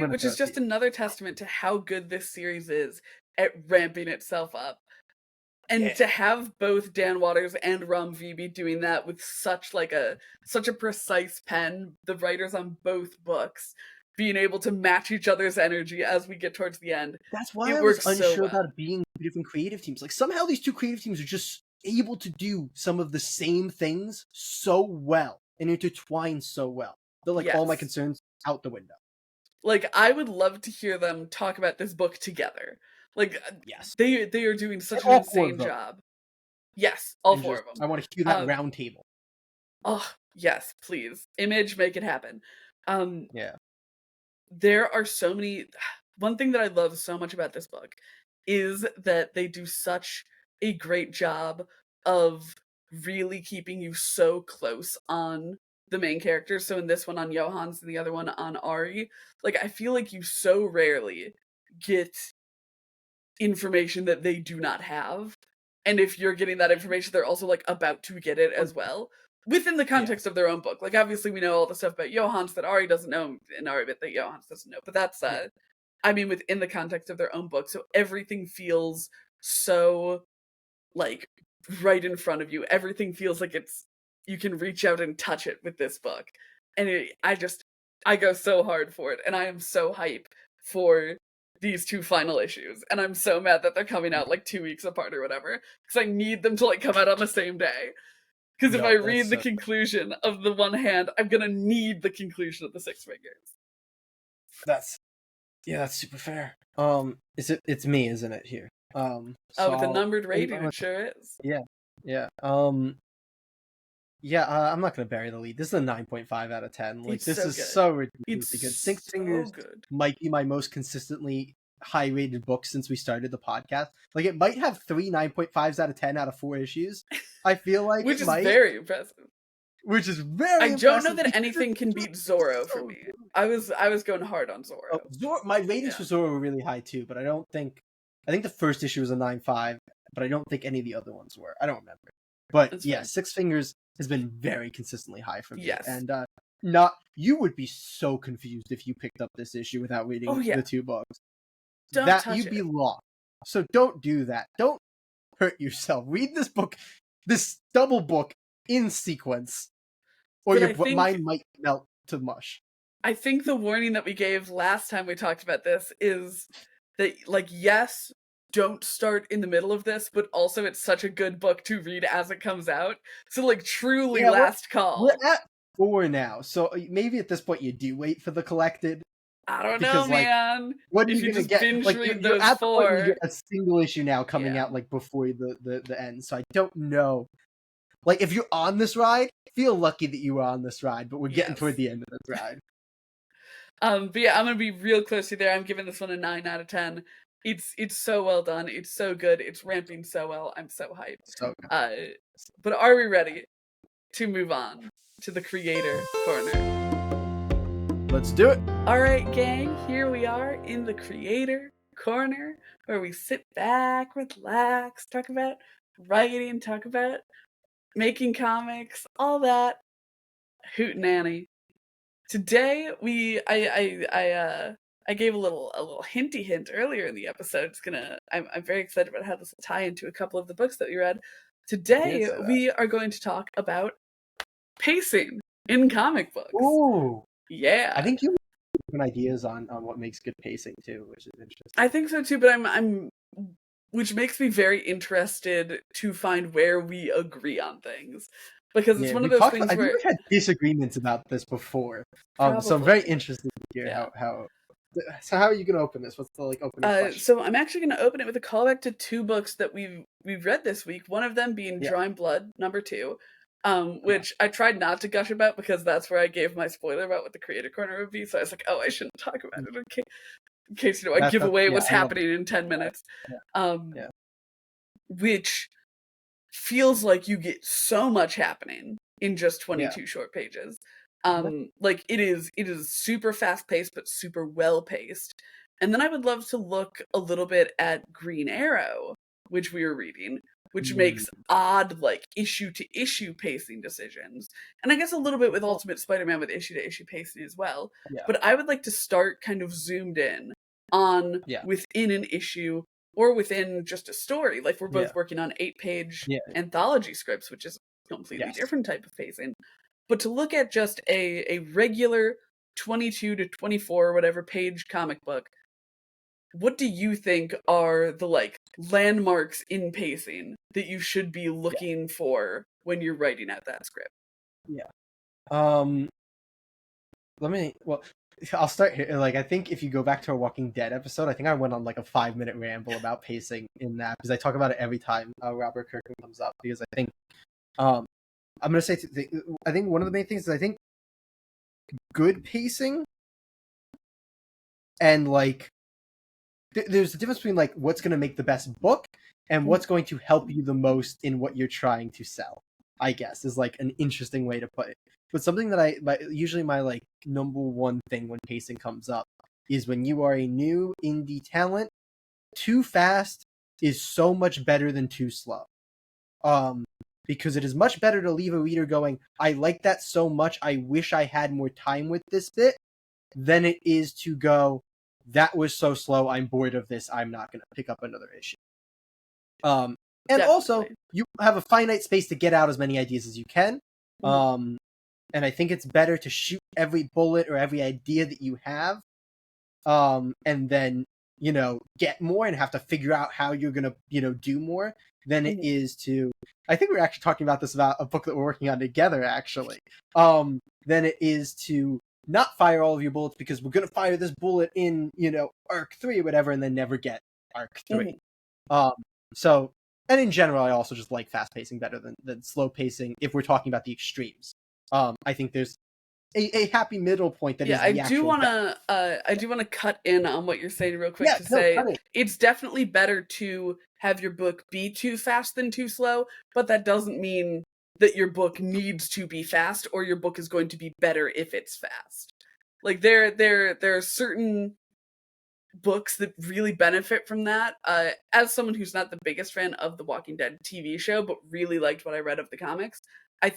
Which is just another testament to how good this series is at ramping itself up. And to have both Dan Waters and Ram V be doing that with such a precise pen, the writers on both books being able to match each other's energy as we get towards the end.
That's why I was unsure about it being 2 different creative teams. Somehow these 2 creative teams are just able to do some of the same things so well and intertwine so well. They're all my concerns out the window.
I would love to hear them talk about this book together.
Yes,
they are doing such an insane job. Yes, all 4 of them.
I want to hear that round table.
Oh yes, please, Image, make it happen.
Yeah,
there are so many. One thing that I love so much about this book is that they do such a great job of really keeping you so close on the main characters. So in this one on Johannes and the other one on Ari, I feel like you so rarely get information that they do not have, and if you're getting that information, they're also about to get it as well within the context of their own book. Obviously we know all the stuff about Johannes that Ari doesn't know, and Ari bit that Johannes doesn't know, but that's I mean within the context of their own book, so everything feels so right in front of you. Everything feels like you can reach out and touch it with this book. And I go so hard for it, and I am so hype for these two final issues. And I'm so mad that they're coming out like 2 weeks apart or whatever, because I need them to like come out on the same day. Because if I read the conclusion of the one hand, I'm gonna need the conclusion of the Six Fingers.
That's super fair. It's me, isn't it, here?
With a numbered rating, it sure is.
Yeah. I'm not gonna bury the lead. This is a 9.5 out of 10. Like, this is so ridiculously good. Six Fingers might be my most consistently high-rated book since we started the podcast. Like, it might have 3 9.5s out of 10 out of 4 issues. I feel like
which is very impressive.
Which is very
impressive. I don't know that anything can beat Zorro for me. I was going hard on Zorro.
My ratings for Zorro were really high too, but I think the first issue was a 9.5, but I don't think any of the other ones were. I don't remember. But that's fine. Six Fingers has been very consistently high for me.
Yes.
And you would be so confused if you picked up this issue without reading the two books. You'd be lost. So don't do that. Don't hurt yourself. Read this book, this double book, in sequence, or your mind might melt to mush.
I think the warning that we gave last time we talked about this is that, like, yes, don't start in the middle of this, but also it's such a good book to read as it comes out. So, like, truly last call.
We're at 4 now, so maybe at this point you do wait for the collected.
I don't know, man.
What are you gonna get?
Binge
like,
read
you're
those
at
4.
The point where you get a single issue now coming out like before the end. So I don't know. Like, if you're on this ride, feel lucky that you were on this ride, but we're getting toward the end of this ride.
But yeah, I'm gonna be real close to you there. I'm giving this one a 9 out of 10. It's so well done. It's so good. It's ramping so well. I'm so hyped.
So good.
But are we ready to move on to the creator corner?
Let's do it.
All right, gang. Here we are in the creator corner, where we sit back, relax, talk about writing, talk about making comics, all that hootenanny. Today I gave a little hinty hint earlier in the episode. I'm very excited about how this will tie into a couple of the books that we read. Today we are going to talk about pacing in comic books.
Ooh.
Yeah.
I think you have different ideas on what makes good pacing too, which is interesting.
I think so too, but which makes me very interested to find where we agree on things. Because it's one of those things where...
I've never had disagreements about this before. So I'm very interested to hear how... So how are you going to open this? What's the opening question?
So I'm actually going to open it with a callback to 2 books that we've read this week. One of them being Drawing Blood, number 2. Which I tried not to gush about because that's where I gave my spoiler about what the creator corner would be. So I was like, I shouldn't talk about it in case I give away what's happening in 10 minutes. Which feels like you get so much happening in just 22 short pages. Like it is super fast paced but super well paced. And then I would love to look a little bit at Green Arrow, which we were reading, which makes odd, like, issue-to-issue pacing decisions. And I guess a little bit with Ultimate Spider-Man with issue-to-issue pacing as well. Yeah. But I would like to start kind of zoomed in on within an issue or within just a story. Like, we're both working on 8-page anthology scripts, which is a completely different type of pacing. But to look at just a regular 22 to 24 or whatever page comic book, what do you think are the, like, landmarks in pacing that you should be looking for when you're writing out that script?
I'll start here. Like, I think if you go back to our Walking Dead episode, I think I went on like a 5-minute ramble about pacing in that, because I talk about it every time Robert Kirkman comes up, because I think I'm going to say, I think one of the main things is I think good pacing and, like, there's a difference between, like, what's going to make the best book and what's going to help you the most in what you're trying to sell, I guess, is, like, an interesting way to put it. But something that usually my, like, number one thing when pacing comes up is when you are a new indie talent, too fast is so much better than too slow. Because it is much better to leave a reader going, I like that so much, I wish I had more time with this bit, than it is to go, that was so slow, I'm bored of this, I'm not going to pick up another issue. And
Definitely.
also, you have a finite space to get out as many ideas as you can. And I think it's better to shoot every bullet or every idea that you have, and then, get more and have to figure out how you're going to, do more than it is to, I think we're actually talking about this about a book that we're working on together, actually, than it is to not fire all of your bullets because we're going to fire this bullet in, arc 3 or whatever, and then never get arc 3. So, and in general, I also just like fast pacing better than slow pacing if we're talking about the extremes. I think there's a happy middle point that is the actual
I do want to cut in on what you're saying real quick say it's definitely better to have your book be too fast than too slow, but that doesn't mean that your book needs to be fast or your book is going to be better if it's fast. Like there are certain books that really benefit from that. As someone who's not the biggest fan of the Walking Dead TV show, but really liked what I read of the comics, I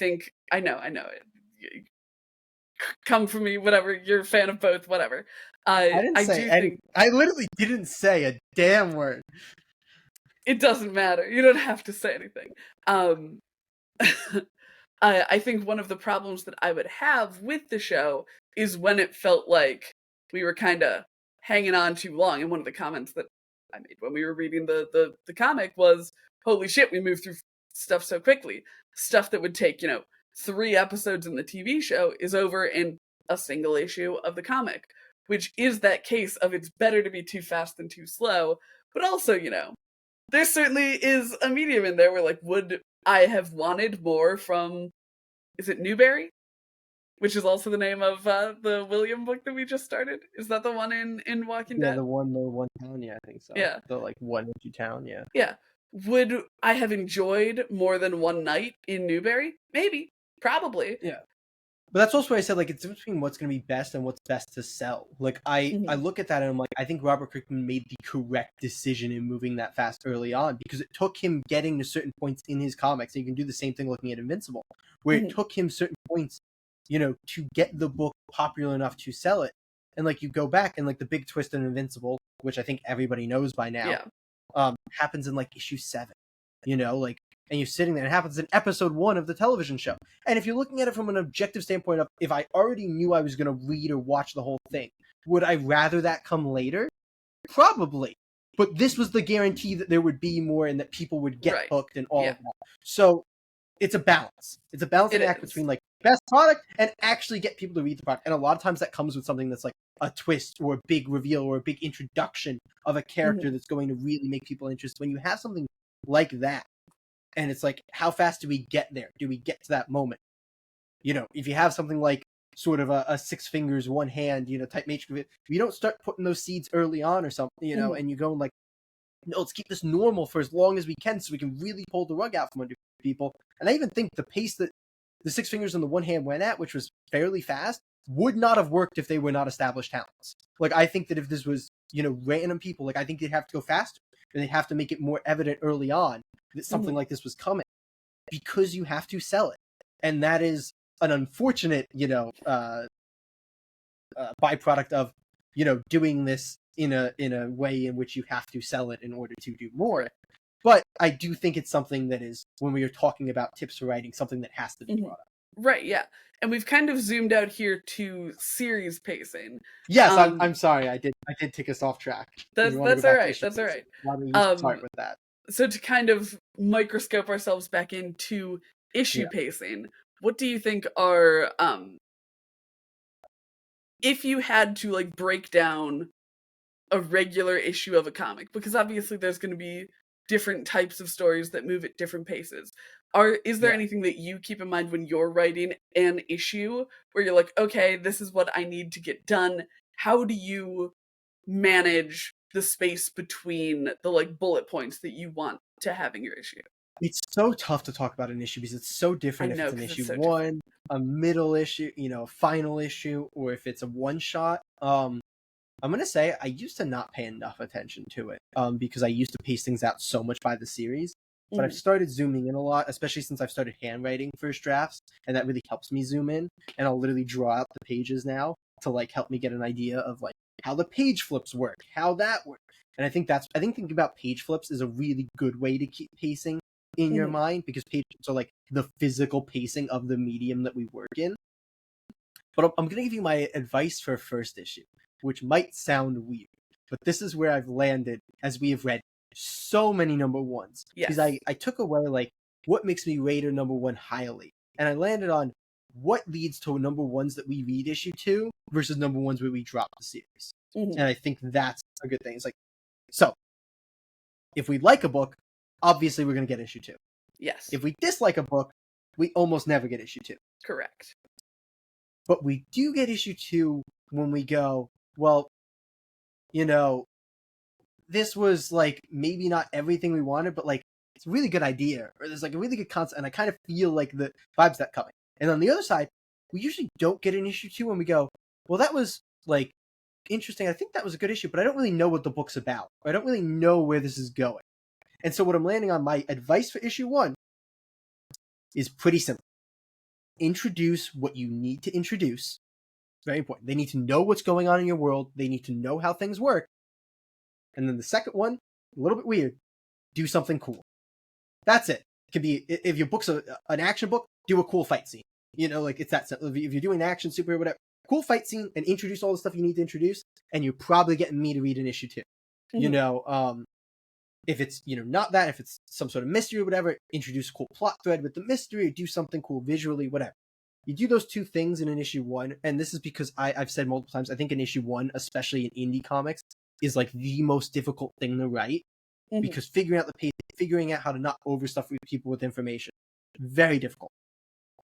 know it. Come for me, whatever. You're a fan of both, whatever.
I literally didn't say a damn word.
It doesn't matter. You don't have to say anything. I think one of the problems that I would have with the show is when it felt like we were kind of hanging on too long. And one of the comments that I made when we were reading the comic was, holy shit, we moved through stuff so quickly. Stuff that would take, 3 episodes in the TV show is over in a single issue of the comic, which is that case of it's better to be too fast than too slow. But also, there certainly is a medium in there where, like, would I have wanted more from, is it Newbury? Which is also the name of the William book that we just started. Is that the one in Walking Dead?
Yeah, the one town, yeah, I think so.
Yeah.
The, like, one issue town, yeah.
Yeah. Would I have enjoyed more than one night in Newbury? Maybe. Probably.
Yeah. But that's also why I said, like, it's between what's going to be best and what's best to sell. Like, I look at that and I'm like, I think Robert Kirkman made the correct decision in moving that fast early on, because it took him getting to certain points in his comics. And you can do the same thing looking at Invincible, where it took him certain points, to get the book popular enough to sell it. And, like, you go back and, like, the big twist in Invincible, which I think everybody knows by now, happens in, like, issue 7. And you're sitting there, and it happens in episode 1 of the television show. And if you're looking at it from an objective standpoint of, if I already knew I was going to read or watch the whole thing, would I rather that come later? Probably. But this was the guarantee that there would be more and that people would get hooked and all of that. So it's a balance. It's a balancing act between, like, best product and actually get people to read the product. And a lot of times that comes with something that's like a twist or a big reveal or a big introduction of a character that's going to really make people interested. When you have something like that, and it's like, how fast do we get there? Do we get to that moment? If you have something like sort of a 6 fingers, 1 hand, type matrix, if you don't start putting those seeds early on or something, and you go like, no, let's keep this normal for as long as we can so we can really pull the rug out from under people. And I even think the pace that the 6 fingers and the 1 hand went at, which was fairly fast, would not have worked if they were not established talents. Like, I think that if this was, random people, like, I think they'd have to go faster, and they'd have to make it more evident early on that something like this was coming, because you have to sell it. And that is an unfortunate, byproduct of, doing this in a way in which you have to sell it in order to do more. But I do think it's something that is, when we are talking about tips for writing, something that has to be brought up.
Right, yeah. And we've kind of zoomed out here to series pacing.
Yes, I'm sorry, I did take us off track.
That's all right. That's all right.
Why don't you start with that?
So to kind of microscope ourselves back into issue pacing, what do you think are, if you had to, like, break down a regular issue of a comic, because obviously there's going to be different types of stories that move at different paces. Is there anything that you keep in mind when you're writing an issue where you're like, okay, this is what I need to get done? How do you manage the space between the, like, bullet points that you want to have in your issue?
It's so tough to talk about an issue because it's so different if it's an issue 1, a middle issue, a final issue, or if it's a one-shot. I'm going to say I used to not pay enough attention to it because I used to pace things out so much by the series. But I've started zooming in a lot, especially since I've started handwriting first drafts, and that really helps me zoom in. And I'll literally draw out the pages now to like help me get an idea of like how the page flips work, how that works. And I think thinking about page flips is a really good way to keep pacing in your mind, because page flips are like the physical pacing of the medium that we work in. But I'm going to give you my advice for first issue, which might sound weird, but this is where I've landed as we have read so many number ones. Because I took away like what makes me rate a number one highly, and I landed on what leads to number ones that we read issue 2 versus number ones where we drop the series. And I think that's a good thing. It's like, so if we like a book, obviously we're going to get issue 2.
Yes.
If we dislike a book, we almost never get issue 2.
Correct.
But we do get issue 2 when we go, well, you know, this was like maybe not everything we wanted, but like it's a really good idea, or there's like a really good concept, and I kind of feel like the vibes that coming. And on the other side, we usually don't get an issue 2 when we go, well, that was like interesting. I think that was a good issue, but I don't really know what the book's about. Or I don't really know where this is going. And so what I'm landing on, my advice for issue 1 is pretty simple. Introduce what you need to introduce. Very important. They need to know what's going on in your world. They need to know how things work. And then the second one, a little bit weird, do something cool. That's it. It can be, if your book's an action book, do a cool fight scene. You know, like it's that simple. If you're doing action, superhero, whatever, cool fight scene and introduce all the stuff you need to introduce, and you're probably getting me to read an issue 2. You know, if it's, you know, not that, if it's some sort of mystery or whatever, introduce a cool plot thread with the mystery, or do something cool visually, whatever. You do those 2 things in an issue 1, and this is because I've said multiple times, I think in issue 1, especially in indie comics, is like the most difficult thing to write, because figuring out the pace, figuring out how to not overstuff people with information, very difficult.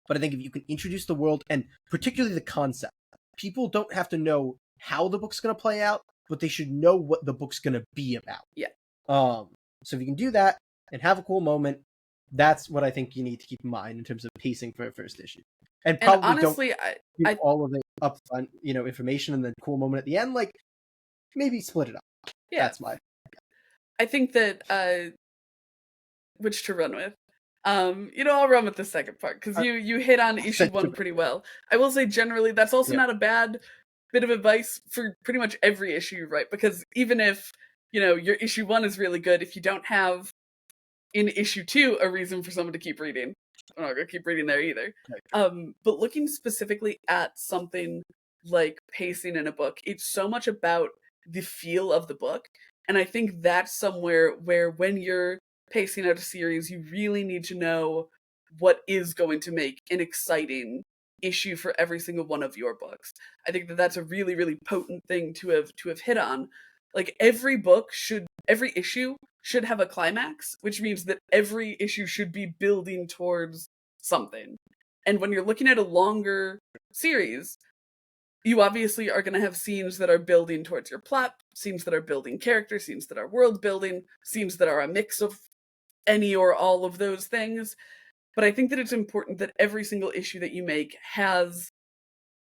But I think if you can introduce the world, and particularly the concept, people don't have to know how the book's going to play out, but they should know what the book's going to be about.
Yeah.
So if you can do that and have a cool moment, that's what I think you need to keep in mind in terms of pacing for a first issue. And probably
honestly,
don't give all of it up front, you know, information, and then cool moment at the end. Like, maybe split it up. Yeah. That's my...
I think that, which to run with. You know, I'll run with the second part, because you hit on issue 1 pretty well. I will say generally, that's also not a bad bit of advice for pretty much every issue you write, because even if, you know, your issue 1 is really good, if you don't have in issue 2 a reason for someone to keep reading, I'm not gonna keep reading there either. But looking specifically at something like pacing in a book, it's so much about the feel of the book, and I think that's somewhere where when you're pacing out a series, you really need to know what is going to make an exciting issue for every single one of your books. I think that that's a really, really potent thing to have hit on. Like every issue should have a climax, which means that every issue should be building towards something. And when you're looking at a longer series, you obviously are going to have scenes that are building towards your plot, scenes that are building character, scenes that are world building, scenes that are a mix of any or all of those things. But I think that it's important that every single issue that you make has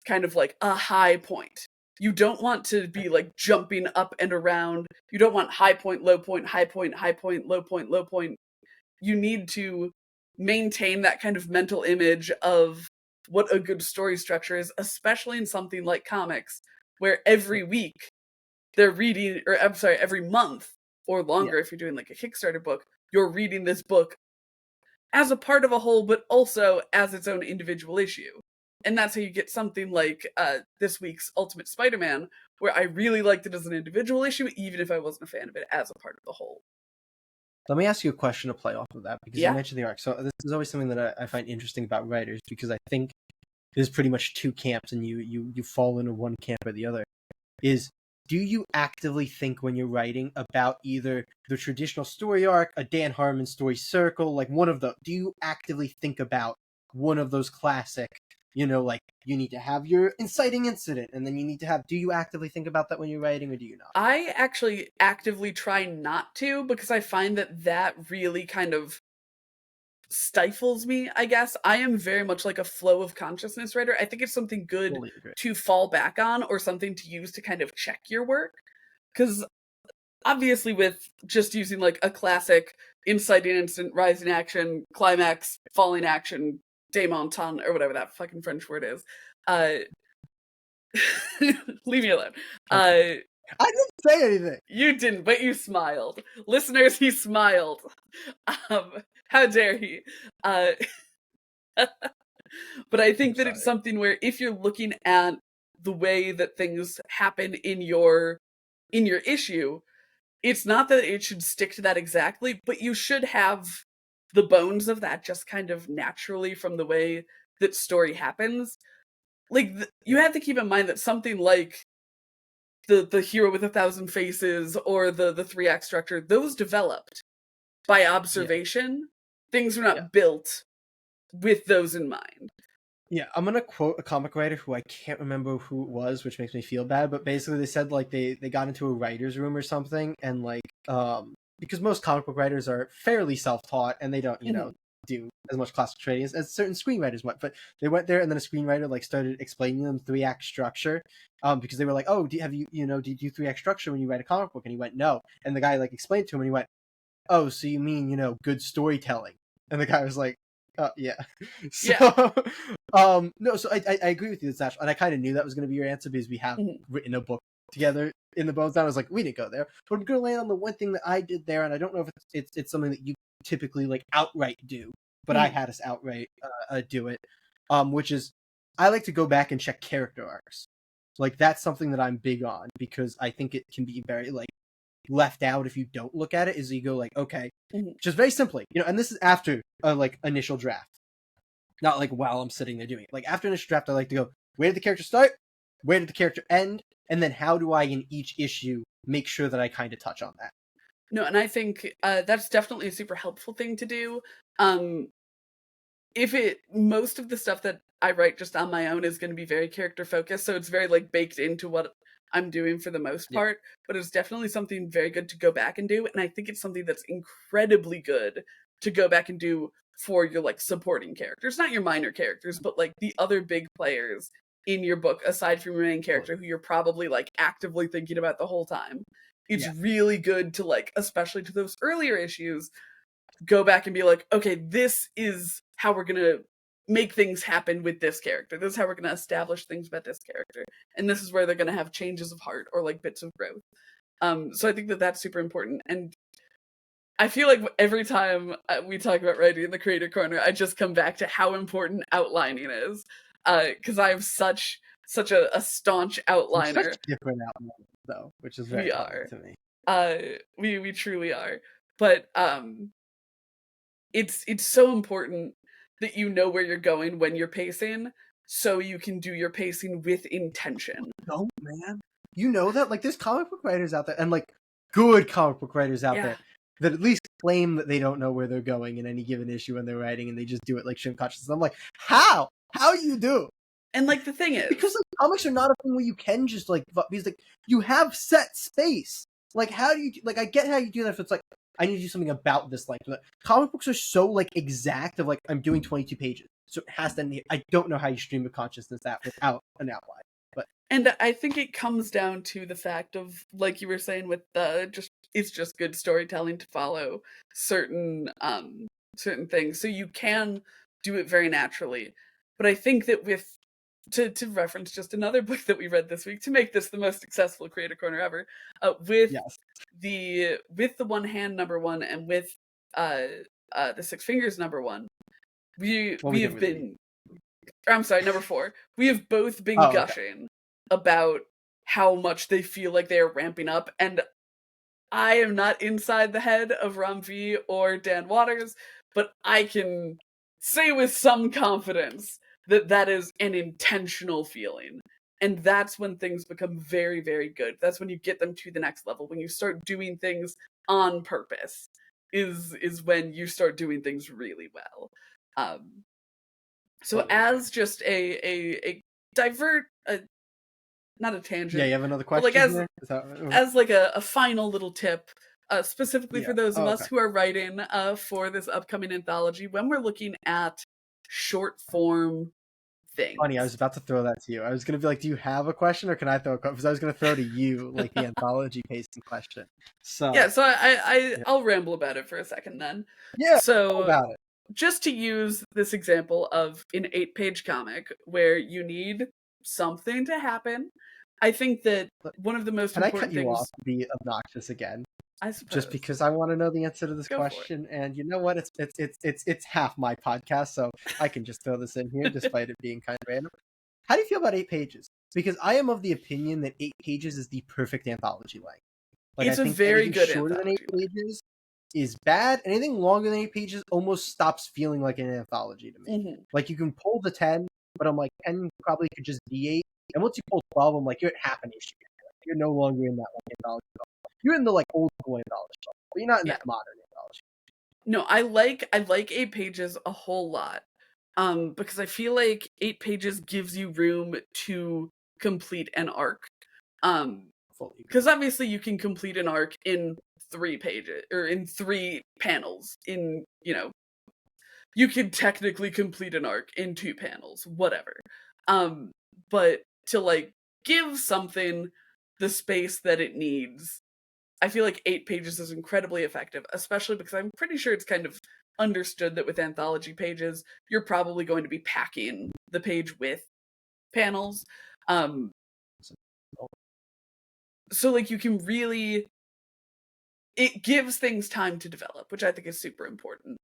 kind of like a high point. You don't want to be like jumping up and around. You don't want high point, low point, high point, high point, low point, low point. You need to maintain that kind of mental image of what a good story structure is, especially in something like comics, where every week they're reading, or I'm sorry, every month or longer, if you're doing like a Kickstarter book, you're reading this book as a part of a whole, but also as its own individual issue. And that's how you get something like this week's Ultimate Spider-Man, where I really liked it as an individual issue, even if I wasn't a fan of it as a part of the whole.
Let me ask you a question to play off of that, because you mentioned the arc. So this is always something that I find interesting about writers, because I think there's pretty much 2 camps, and you fall into one camp or the other. Is, do you actively think when you're writing about either the traditional story arc, a Dan Harmon story circle, like one of the, do you actively think about one of those classic, you know, like you need to have your inciting incident, and then you need to have, do you actively think about that when you're writing, or do you not?
I actually actively try not to, because I find that really kind of stifles me, I guess. I am very much like a flow of consciousness writer. I think it's something good to fall back on, or something to use to kind of check your work. Because obviously with just using like a classic inciting incident, rising action, climax, falling action, démonton, or whatever that fucking French word is, Leave me alone.
I didn't say anything.
You didn't, but you smiled. Listeners, he smiled. How dare he? Uh, but I think that it's something where if you're looking at the way that things happen in your issue, it's not that it should stick to that exactly, but you should have the bones of that just kind of naturally from the way that story happens. Like you have to keep in mind that something like the hero with 1,000 faces or the 3 act structure, those developed by observation. Things were not built with those in mind.
Yeah, I'm gonna quote a comic writer who I can't remember who it was, which makes me feel bad, but basically they said like they got into a writer's room or something, and like because most comic book writers are fairly self-taught and they don't, you know, do as much classical training as certain screenwriters might, but they went there and then a screenwriter like started explaining them 3 act structure, because they were like, oh, do you do 3 act structure when you write a comic book? And he went, no. And the guy like explained to him and he went, oh, so you mean, you know, good storytelling? And the guy was like, yeah. So, no, so I agree with you, Sash, and I kind of knew that was going to be your answer because we have written a book together in the Bones Down. I was like, we didn't go there, but I'm going to land on the one thing that I did there, and I don't know if it's something that you typically like outright do, but I had us outright do it, which is I like to go back and check character arcs. Like that's something that I'm big on because I think it can be very like left out if you don't look at it. Is you go like, okay, just very simply, you know, and this is after like initial draft, not like while I'm sitting there doing it. Like after initial draft, I like to go, where did the character start? Where did the character end? And then how do I in each issue make sure that I kind of touch on that?
No, and I think that's definitely a super helpful thing to do. Most of the stuff that I write just on my own is going to be very character focused, so it's very like baked into what I'm doing for the most part, but it's definitely something very good to go back and do, and I think it's something that's incredibly good to go back and do for your like supporting characters, not your minor characters, but like the other big players in your book aside from your main character who you're probably like actively thinking about the whole time. It's really good to like, especially to those earlier issues, go back and be like, okay, this is how we're gonna make things happen with this character. This is how we're going to establish things about this character. And this is where they're going to have changes of heart or like bits of growth. So I think that that's super important. And I feel like every time we talk about writing in the Creator Corner, I just come back to how important outlining is. Because I am such a staunch outliner.
We're such different outliners, though, which is very funny to me.
We truly are. But it's so important that you know where you're going when you're pacing, so you can do your pacing with intention.
No, man. You know that? Like, there's comic book writers out there, and, like, good comic book writers out there, that at least claim that they don't know where they're going in any given issue when they're writing, and they just do it like stream consciousness. I'm like, how? How do you do?
And, like, the thing is...
Because, like, comics are not a thing where you can just, like, because, like, you have set space. Like, how do you... Like, I get how you do that if it's, like, I need to do something about this length. Comic books are so like exact of like I'm doing 22 pages, so it has to. I don't know how you stream of consciousness that without an outline. But
I think it comes down to the fact of like you were saying with it's just good storytelling to follow certain things, so you can do it very naturally. But I think that to reference just another book that we read this week to make this the most successful Creator Corner ever, with the One Hand #1 and with the 6 Fingers #1, we have been, I'm sorry, #4. We have both been gushing about how much they feel like they are ramping up, and I am not inside the head of Ram V or Dan Waters, but I can say with some confidence that is an intentional feeling. And that's when things become very, very good. That's when you get them to the next level. When you start doing things on purpose is when you start doing things really well. So as just a divert, not a tangent.
Yeah, you have another question?
Like as like a final little tip, specifically for those of us who are writing for this upcoming anthology, when we're looking at short form things.
Funny, I was about to throw that to you. I was going to be like, do you have a question or can I throw a question? Because I was going to throw to you like the anthology pacing question. So
yeah, so I'll ramble about it for a second then.
Yeah,
so
about it.
Just to use this example of an 8-page comic where you need something to happen. I think that one of the most
Can I
important
cut you
things...
off to be obnoxious again?
I suppose.
Just because I want to know the answer to this
Go for it.
question, and you know what? It's half my podcast, so I can just throw this in here, despite it being kind of random. How do you feel about 8 pages? Because I am of the opinion that 8 pages is the perfect anthology length. Like,
It's
I
a
think
very
anything
good
shorter than 8
anthology.
pages is bad. Anything longer than 8 pages almost stops feeling like an anthology to me.
Mm-hmm.
Like, you can pull the 10, but I'm like, 10 probably could just be 8. And once you pull 12, I'm like, you're at half an issue. You're no longer in that like anthology. You're in the like old school anthology, but you're not in that modern anthology.
No, I like 8 pages a whole lot. Because I feel like 8 pages gives you room to complete an arc. Because obviously you can complete an arc in 3 pages or in 3 panels. You can technically complete an arc in 2 panels, whatever. But to like give something the space that it needs, I feel like 8 pages is incredibly effective, especially because I'm pretty sure it's kind of understood that with anthology pages, you're probably going to be packing the page with panels. So like you can really, it gives things time to develop, which I think is super important.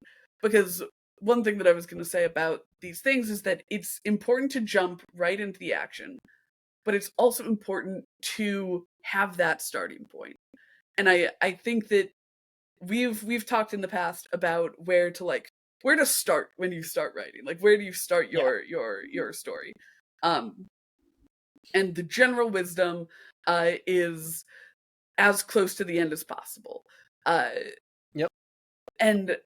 Because one thing that I was going to say about these things is that it's important to jump right into the action, but it's also important to have that starting point. And I think that we've talked in the past about where to start when you start writing. Like, where do you start your story? And the general wisdom is as close to the end as possible.
Yep.
And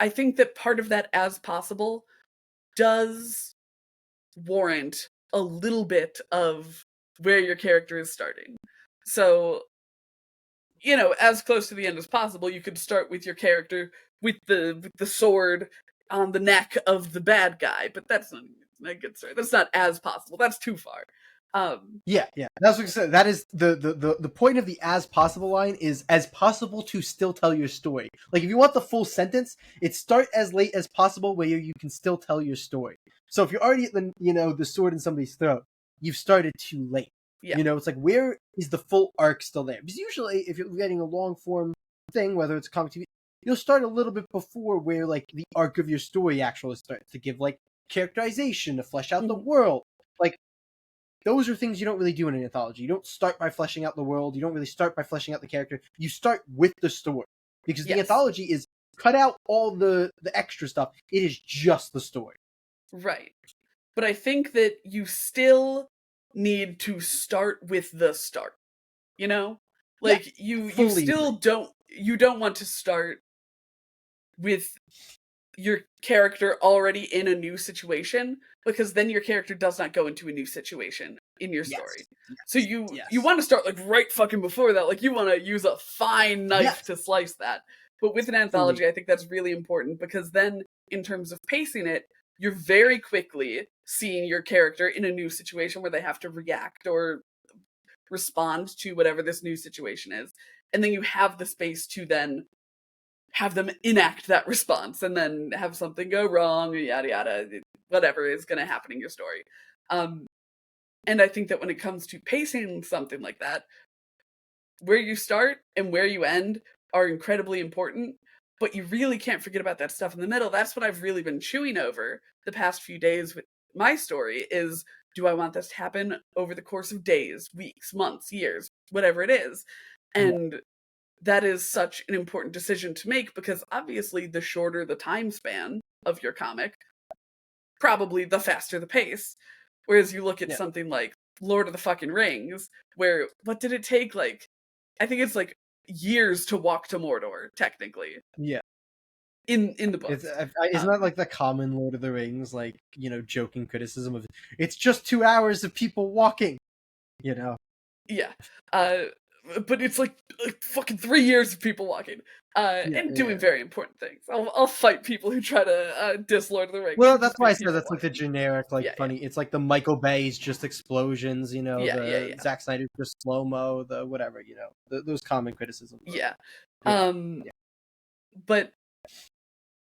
I think that part of that as possible does warrant a little bit of where your character is starting. So, as close to the end as possible, you could start with your character with the sword on the neck of the bad guy, but that's not a good story. That's not as possible. That's too far.
Yeah. That's what I said. That is the point of the as possible line is as possible to still tell your story. Like, if you want the full sentence, it's start as late as possible where you can still tell your story. So if you're already at the sword in somebody's throat, you've started too late.
Yeah.
It's like, where is the full arc still there? Because usually if you're getting a long form thing, whether it's comic TV, you'll start a little bit before where like the arc of your story actually starts to give like characterization, to flesh out the world. Like, those are things you don't really do in an anthology. You don't start by fleshing out the world. You don't really start by fleshing out the character. You start with the story. Because the anthology is cut out all the extra stuff. It is just the story.
Right. But I think that you still need to start with the start. Like, you still don't want to start with your character already in a new situation, because then your character does not go into a new situation in your story. So you want to start like right fucking before that. Like, you want to use a fine knife to slice that. But with an anthology, I think that's really important, because then in terms of pacing it, you're very quickly seeing your character in a new situation where they have to react or respond to whatever this new situation is. And then you have the space to then have them enact that response and then have something go wrong, yada yada, whatever is going to happen in your story. And I think that when it comes to pacing something like that, where you start and where you end are incredibly important, but you really can't forget about that stuff in the middle. That's what I've really been chewing over the past few days with my story is, do I want this to happen over the course of days, weeks, months, years, whatever it is? And that is such an important decision to make, because obviously the shorter the time span of your comic, probably the faster the pace. Whereas you look at something like Lord of the fucking Rings, where what did it take? Like, I think it's like years to walk to Mordor, technically.
Yeah.
In the books.
Isn't that like the common Lord of the Rings, like, joking criticism of it's just 2 hours of people walking,
Yeah. But it's like fucking 3 years of people walking and doing very important things. I'll fight people who try to diss Lord of the Rings.
Well, that's why I said that's like the generic, like, funny. It's like the Michael Bay's just explosions, the Zack Snyder's just slow mo, the whatever, those common criticisms.
But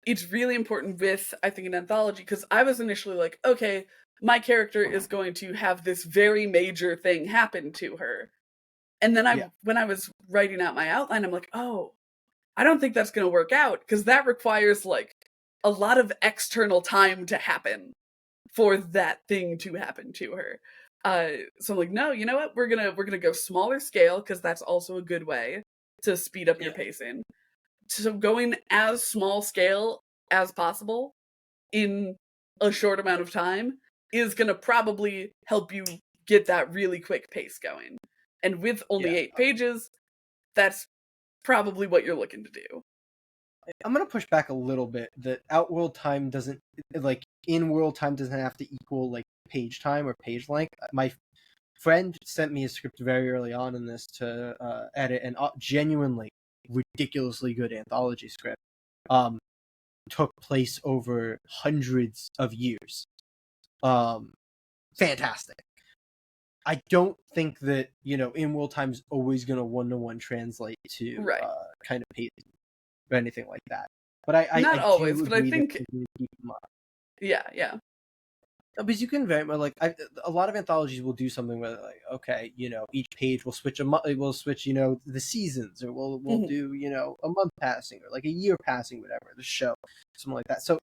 it's really important with, I think, an anthology, because I was initially like, okay, my character is going to have this very major thing happen to her. And then when I was writing out my outline, I'm like, oh, I don't think that's going to work out, because that requires like a lot of external time to happen for that thing to happen to her. So I'm like, no, you know what? We're gonna go smaller scale, because that's also a good way to speed up your pacing. So going as small scale as possible in a short amount of time is gonna probably help you get that really quick pace going. And with only 8 pages, that's probably what you're looking to do.
I'm gonna push back a little bit. That outworld time doesn't, like, in-world time doesn't have to equal like page time or page length. My friend sent me a script very early on in this to edit, and genuinely ridiculously good anthology script. Took place over hundreds of years. Fantastic. I don't think that, in-world time is always going to one-to-one translate to kind of pacing or anything like that. But
Not
I
always,
do
but I think
keep in mind.
Yeah.
Because you can very much, like, a lot of anthologies will do something where, like, okay, each page will switch the seasons, or we'll do, a month passing, or like a year passing, whatever, the show, something like that. So,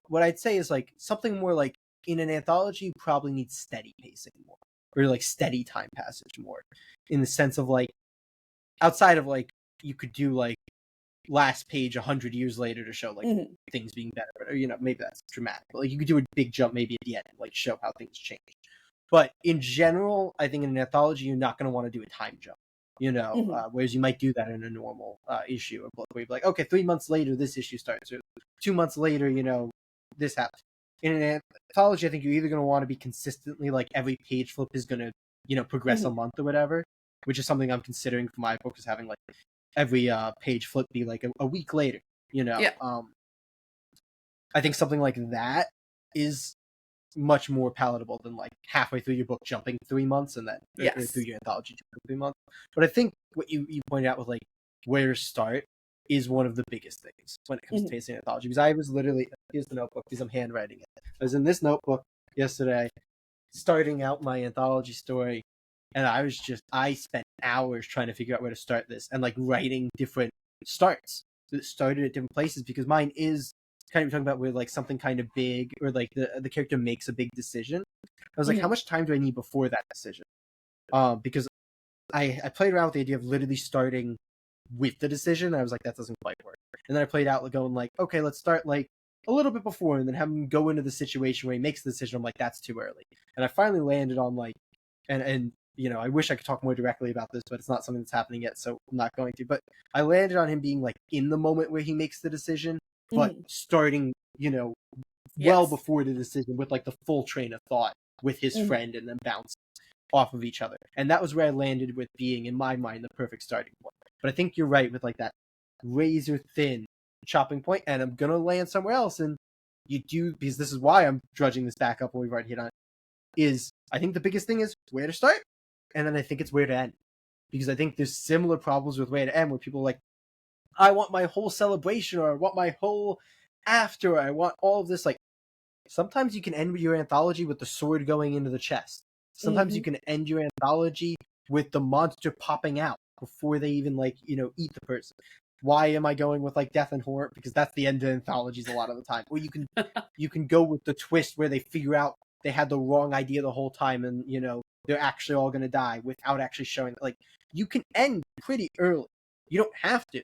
what I'd say is, like, something more like, in an anthology, you probably need steady pacing more, or like steady time passage more, in the sense of, like, outside of, like, you could do like last page 100 years later to show like things being better, or maybe that's dramatic, but like you could do a big jump maybe at the end, like show how things change. But in general, I think in an anthology you're not going to want to do a time jump, whereas you might do that in a normal issue or book, where you're like, okay, 3 months later this issue starts, or 2 months later this happens. In an anthology, I think you're either going to want to be consistently, like, every page flip is going to progress a month or whatever, which is something I'm considering for my book, is having like every page flip be like a week later, I think something like that is much more palatable than like halfway through your book jumping 3 months, and then or through your anthology jumping 3 months. But I think what you pointed out with like where to start is one of the biggest things when it comes to pacing anthology. Because I was literally, here's the notebook because I'm handwriting it. I was in this notebook yesterday starting out my anthology story, and I spent hours trying to figure out where to start this, and like writing different starts that started at different places, because mine is kind of talking about where like something kind of big, or like the character makes a big decision. I was like, how much time do I need before that decision? Because I played around with the idea of literally starting with the decision. I was like, that doesn't quite work. And then I played out going like, okay, let's start like a little bit before, and then have him go into the situation where he makes the decision. I'm like, that's too early. And I finally landed on like, and I wish I could talk more directly about this, but it's not something that's happening yet, so I'm not going to. But I landed on him being like in the moment where he makes the decision, but starting, well before the decision, with like the full train of thought with his friend, and then bounce off of each other. And that was where I landed with being, in my mind, the perfect starting point. But I think you're right with like that razor thin chopping point, and I'm gonna land somewhere else. And because this is why I'm drudging this back up when we've already hit on it, is I think the biggest thing is where to start, and then I think it's where to end. Because I think there's similar problems with where to end, where people are like, I want my whole celebration, or I want my whole after, or I want all of this. Like, sometimes you can end your anthology with the sword going into the chest. Sometimes you can end your anthology with the monster popping out before they even eat the person. Why am I going with like death and horror? Because that's the end of anthologies a lot of the time. Or you can go with the twist where they figure out they had the wrong idea the whole time, and they're actually all going to die without actually showing. Like, you can end pretty early. You don't have to,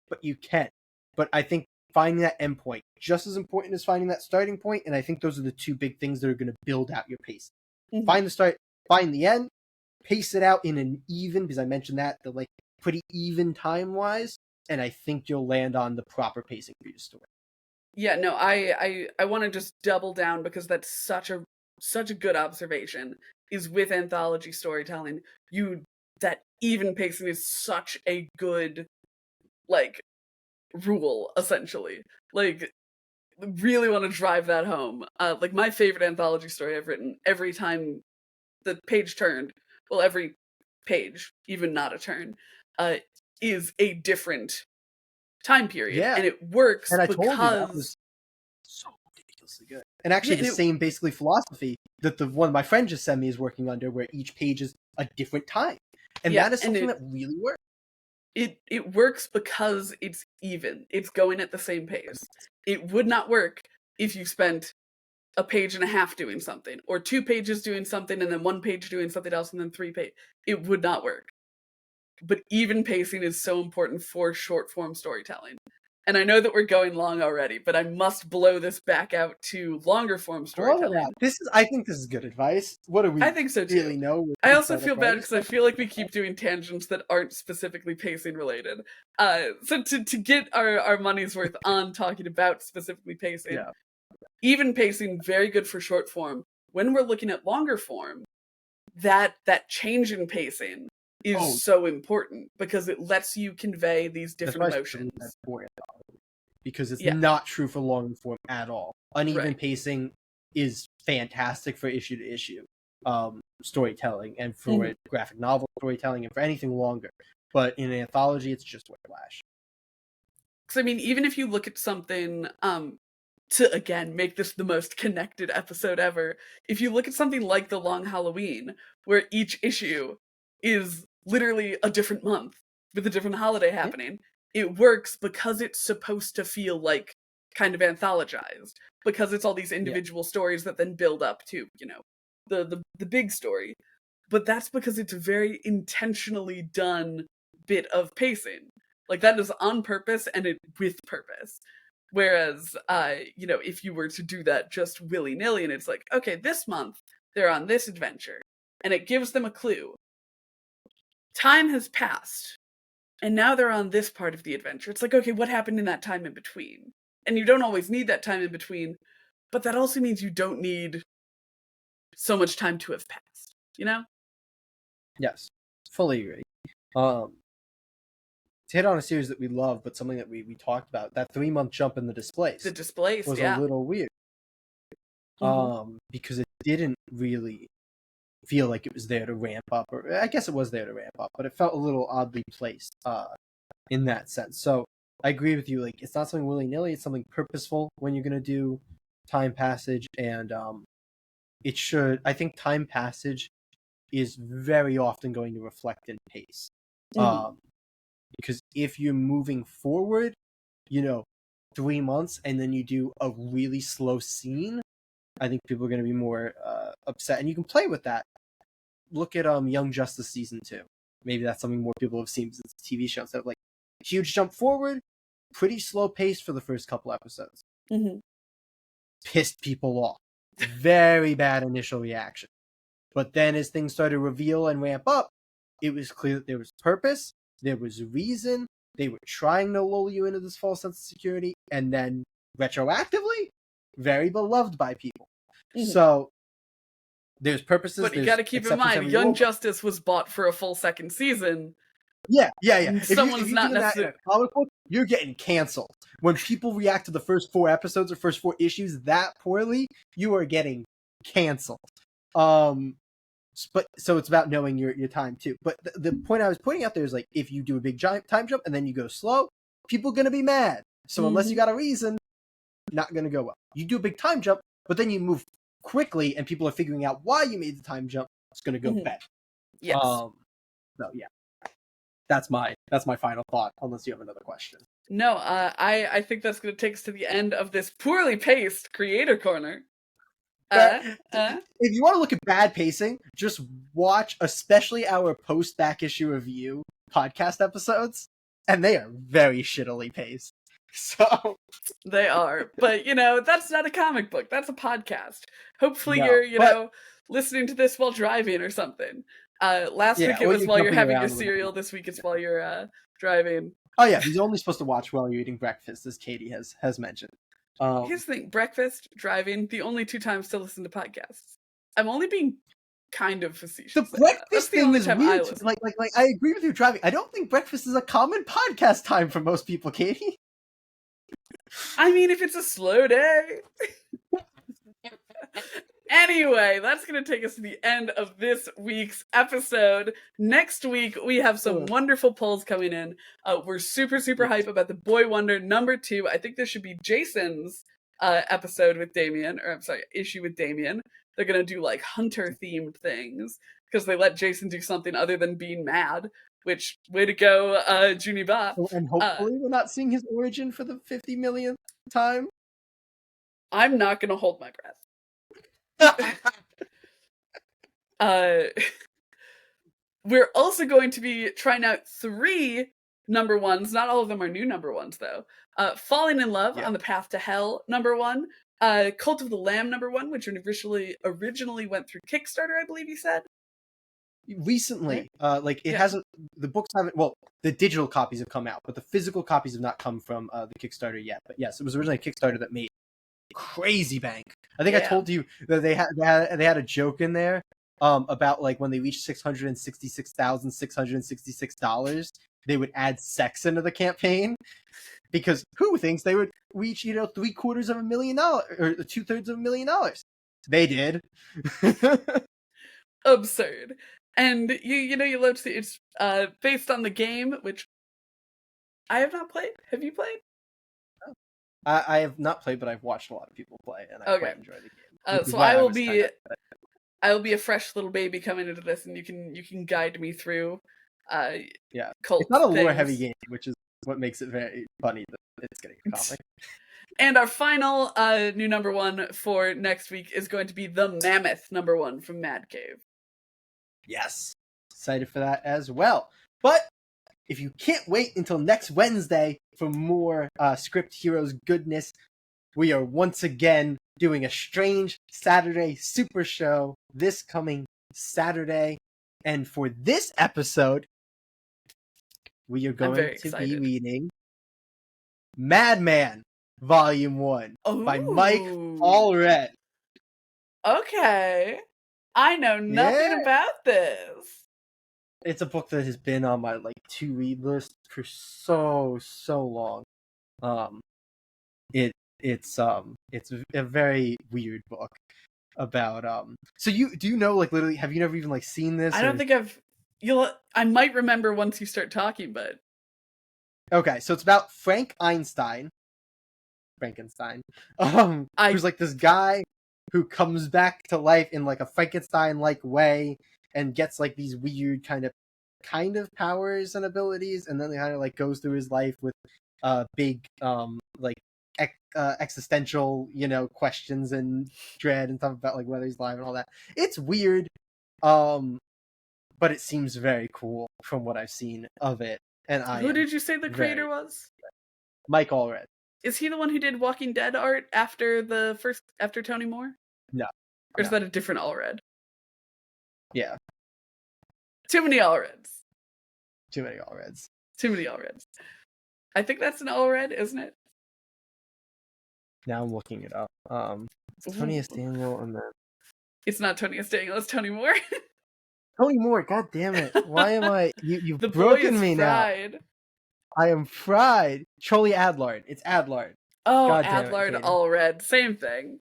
but you can. But I think finding that end point just as important as finding that starting point, and I think those are the two big things that are going to build out your pace. Find the start, find the end, pace it out in an even, because I mentioned that, the like pretty even time wise, and I think you'll land on the proper pacing for your story.
Yeah, no, I want to just double down, because that's such a good observation. Is with anthology storytelling, that even pacing is such a good like rule, essentially. Like, really want to drive that home. Like, my favorite anthology story I've written, every time the page turned, well, every page, even not a turn, is a different time period.
Yeah.
And it works
And I
because
told you that was so ridiculous. ridiculously good. And actually, the same basically philosophy that the one my friend just sent me is working under, where each page is a different time, and that is something that really works.
It works because it's even. It's going at the same pace. It would not work if you spent a page and a half doing something, or 2 pages doing something, and then 1 page doing something else, and then 3 pages. It would not work. But even pacing is so important for short form storytelling. And I know that we're going long already, but I must blow this back out to longer form storytelling.
I think this is good advice. What do we
I think so too.
really know?
I also feel bad because I feel like we keep doing tangents that aren't specifically pacing related. So to get our money's worth on talking about specifically pacing, even pacing, very good for short form. When we're looking at longer form, that change in pacing is so important because it lets you convey these different emotions.
Because it's not true for long form at all. Uneven pacing is fantastic for issue to issue storytelling, and for graphic novel storytelling, and for anything longer. But in an anthology, it's just whiplash.
Because I mean, even if you look at something to again make this the most connected episode ever, if you look at something like The Long Halloween, where each issue is literally a different month with a different holiday happening, it works because it's supposed to feel like kind of anthologized, because it's all these individual stories that then build up to, you know, the big story. But that's because it's a very intentionally done bit of pacing. Like, that is on purpose and it with purpose. Whereas, you know, if you were to do that just willy-nilly, and it's like, okay, this month they're on this adventure, and it gives them a clue. Time has passed, and now they're on this part of the adventure. It's like, okay, what happened in that time in between? And you don't always need that time in between, but that also means you don't need so much time to have passed, you know?
Yes, fully agree. To hit on a series that we love, but something that we talked about, that 3-month jump in The Displaced.
The Displaced,
was a little weird. Because it didn't really feel like it was there to ramp up, or I guess it was there to ramp up, but it felt a little oddly placed in that sense. So I agree with you. Like, it's not something willy-nilly, it's something purposeful when you're going to do time passage, and it should, I think time passage is very often going to reflect in pace. Because if you're moving forward, you know, 3 months, and then you do a really slow scene, I think people are going to be more upset. And you can play with that. Look at Young Justice Season 2. Maybe that's something more people have seen since it's a TV show. Instead of like huge jump forward, pretty slow pace for the first couple episodes. Pissed people off. Very bad initial reaction. But then as things started to reveal and ramp up, it was clear that there was purpose, there was reason, they were trying to lull you into this false sense of security, and then retroactively, very beloved by people. So there's purposes.
But you got to keep in mind, Young Justice was bought for a full second season.
Yeah.
Someone's if you not necessarily
comic book, you're getting canceled. When people react to the first 4 episodes or first 4 issues that poorly, you are getting canceled. But so it's about knowing your time too. But the point I was pointing out there is, like, if you do a big giant time jump and then you go slow, people are gonna be mad. So unless you got a reason, not gonna go well. You do a big time jump, but then you move quickly, and people are figuring out why you made the time jump. It's gonna go bad.
Yes.
So yeah, that's my final thought. Unless you have another question.
No, I think that's gonna take us to the end of this poorly paced creator corner.
If you want to look at bad pacing, just watch especially our post back issue review podcast episodes, and they are very shittily paced. So
they are, but you know, that's not a comic book, that's a podcast. Hopefully you're know, listening to this while driving or something. Last week it was while you're having your cereal, this week it's while you're driving.
Oh yeah, he's only supposed to watch while you're eating breakfast, as Katie has mentioned.
Here's the thing, breakfast, driving, the only 2 times to listen to podcasts. I'm only being kind of facetious.
The breakfast thing is weird. Like I agree with you driving. I don't think breakfast is a common podcast time for most people, Katie.
I mean, if it's a slow day. Anyway, that's going to take us to the end of this week's episode. Next week, we have some wonderful polls coming in. We're super hype about the Boy Wonder #2. I think this should be Jason's episode with Damien, or I'm sorry, issue with Damien. They're gonna do like hunter themed things because they let Jason do something other than being mad. Which, way to go, Junie Ba.
And hopefully we're not seeing his origin for the 50 millionth time.
I'm not gonna hold my breath. We're also going to be trying out 3 number ones. Not all of them are new number ones, though. Falling in Love on the Path to Hell, number 1. Cult of the Lamb, number 1, which originally went through Kickstarter, I believe you said.
Recently, it hasn't. The books haven't. Well, the digital copies have come out, but the physical copies have not come from the Kickstarter yet. But yes, it was originally a Kickstarter that made crazy bank. I think I told you that they had a joke in there about like when they reached $666,666, they would add sex into the campaign, because who thinks they would reach $750,000 or $2/3 They did.
Absurd. And you love to see it's based on the game, which I have not played. Have you played?
I have not played, but I've watched a lot of people play, and I quite enjoy the game.
So I will be a fresh little baby coming into this, and you can guide me through. Cult
it's not a
things.
lore-heavy game, which is what makes it very funny that it's getting a comic.
And our final new number 1 for next week is going to be The Mammoth number 1 from Mad Cave.
Yes. Excited for that as well. But if you can't wait until next Wednesday for more Script Heroes goodness, we are once again doing a Strange Saturday Super Show this coming Saturday. And for this episode, we are going to be reading Madman Volume 1 by Mike Allred.
Okay. I know nothing about this.
It's a book that has been on my to read list for so long. It's a very weird book about So do you know literally, have you never even seen this?
I don't think I might remember once you start talking, but
okay, so it's about Frankenstein, who's this guy who comes back to life in a Frankenstein-like way and gets these weird kind of powers and abilities, and then he kind of goes through his life with big existential questions and dread and stuff about whether he's alive and all that. It's weird, but it seems very cool from what I've seen of it. And
who did you say the creator was?
Mike Allred.
Is he the one who did Walking Dead art after Tony Moore?
No.
Or is that a different Allred?
Yeah.
Too many Allreds.
Too many Allreds.
Too many Allreds. I think that's an Allred, isn't it?
Now I'm looking it up. It's Tony S. Daniel and then...
It's not Tony S. Daniel, it's Tony Moore.
Tony Moore, god damn it. Why am I... You've broken me fried. Now. I am fried. Charlie Adlard. It's Adlard.
Oh, Adlard Allred. Same thing.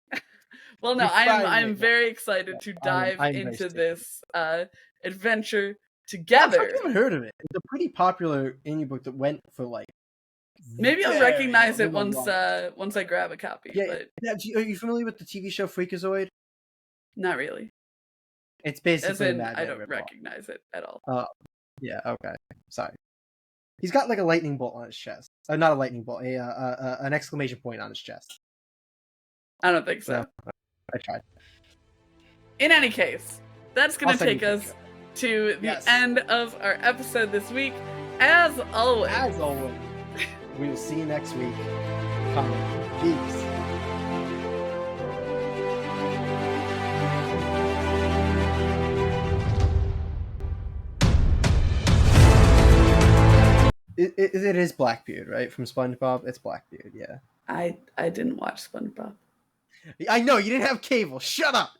Well, no, I'm very excited to dive into this adventure together.
I haven't heard of it. It's a pretty popular indie book that went for
maybe I'll recognize it once I grab a copy.
Yeah, are you familiar with the TV show Freakazoid?
Not really.
It's basically
I don't recognize it at all.
Yeah, okay. Sorry. He's got a lightning bolt on his chest. Not a lightning bolt, an exclamation point on his chest.
I don't think so.
I tried.
In any case, that's going to take us to the end of our episode this week. As always,
we will see you next week. Comic Geeks. It is Blackbeard, right? From SpongeBob? It's Blackbeard, yeah.
I didn't watch SpongeBob.
I know, you didn't have cable. Shut up!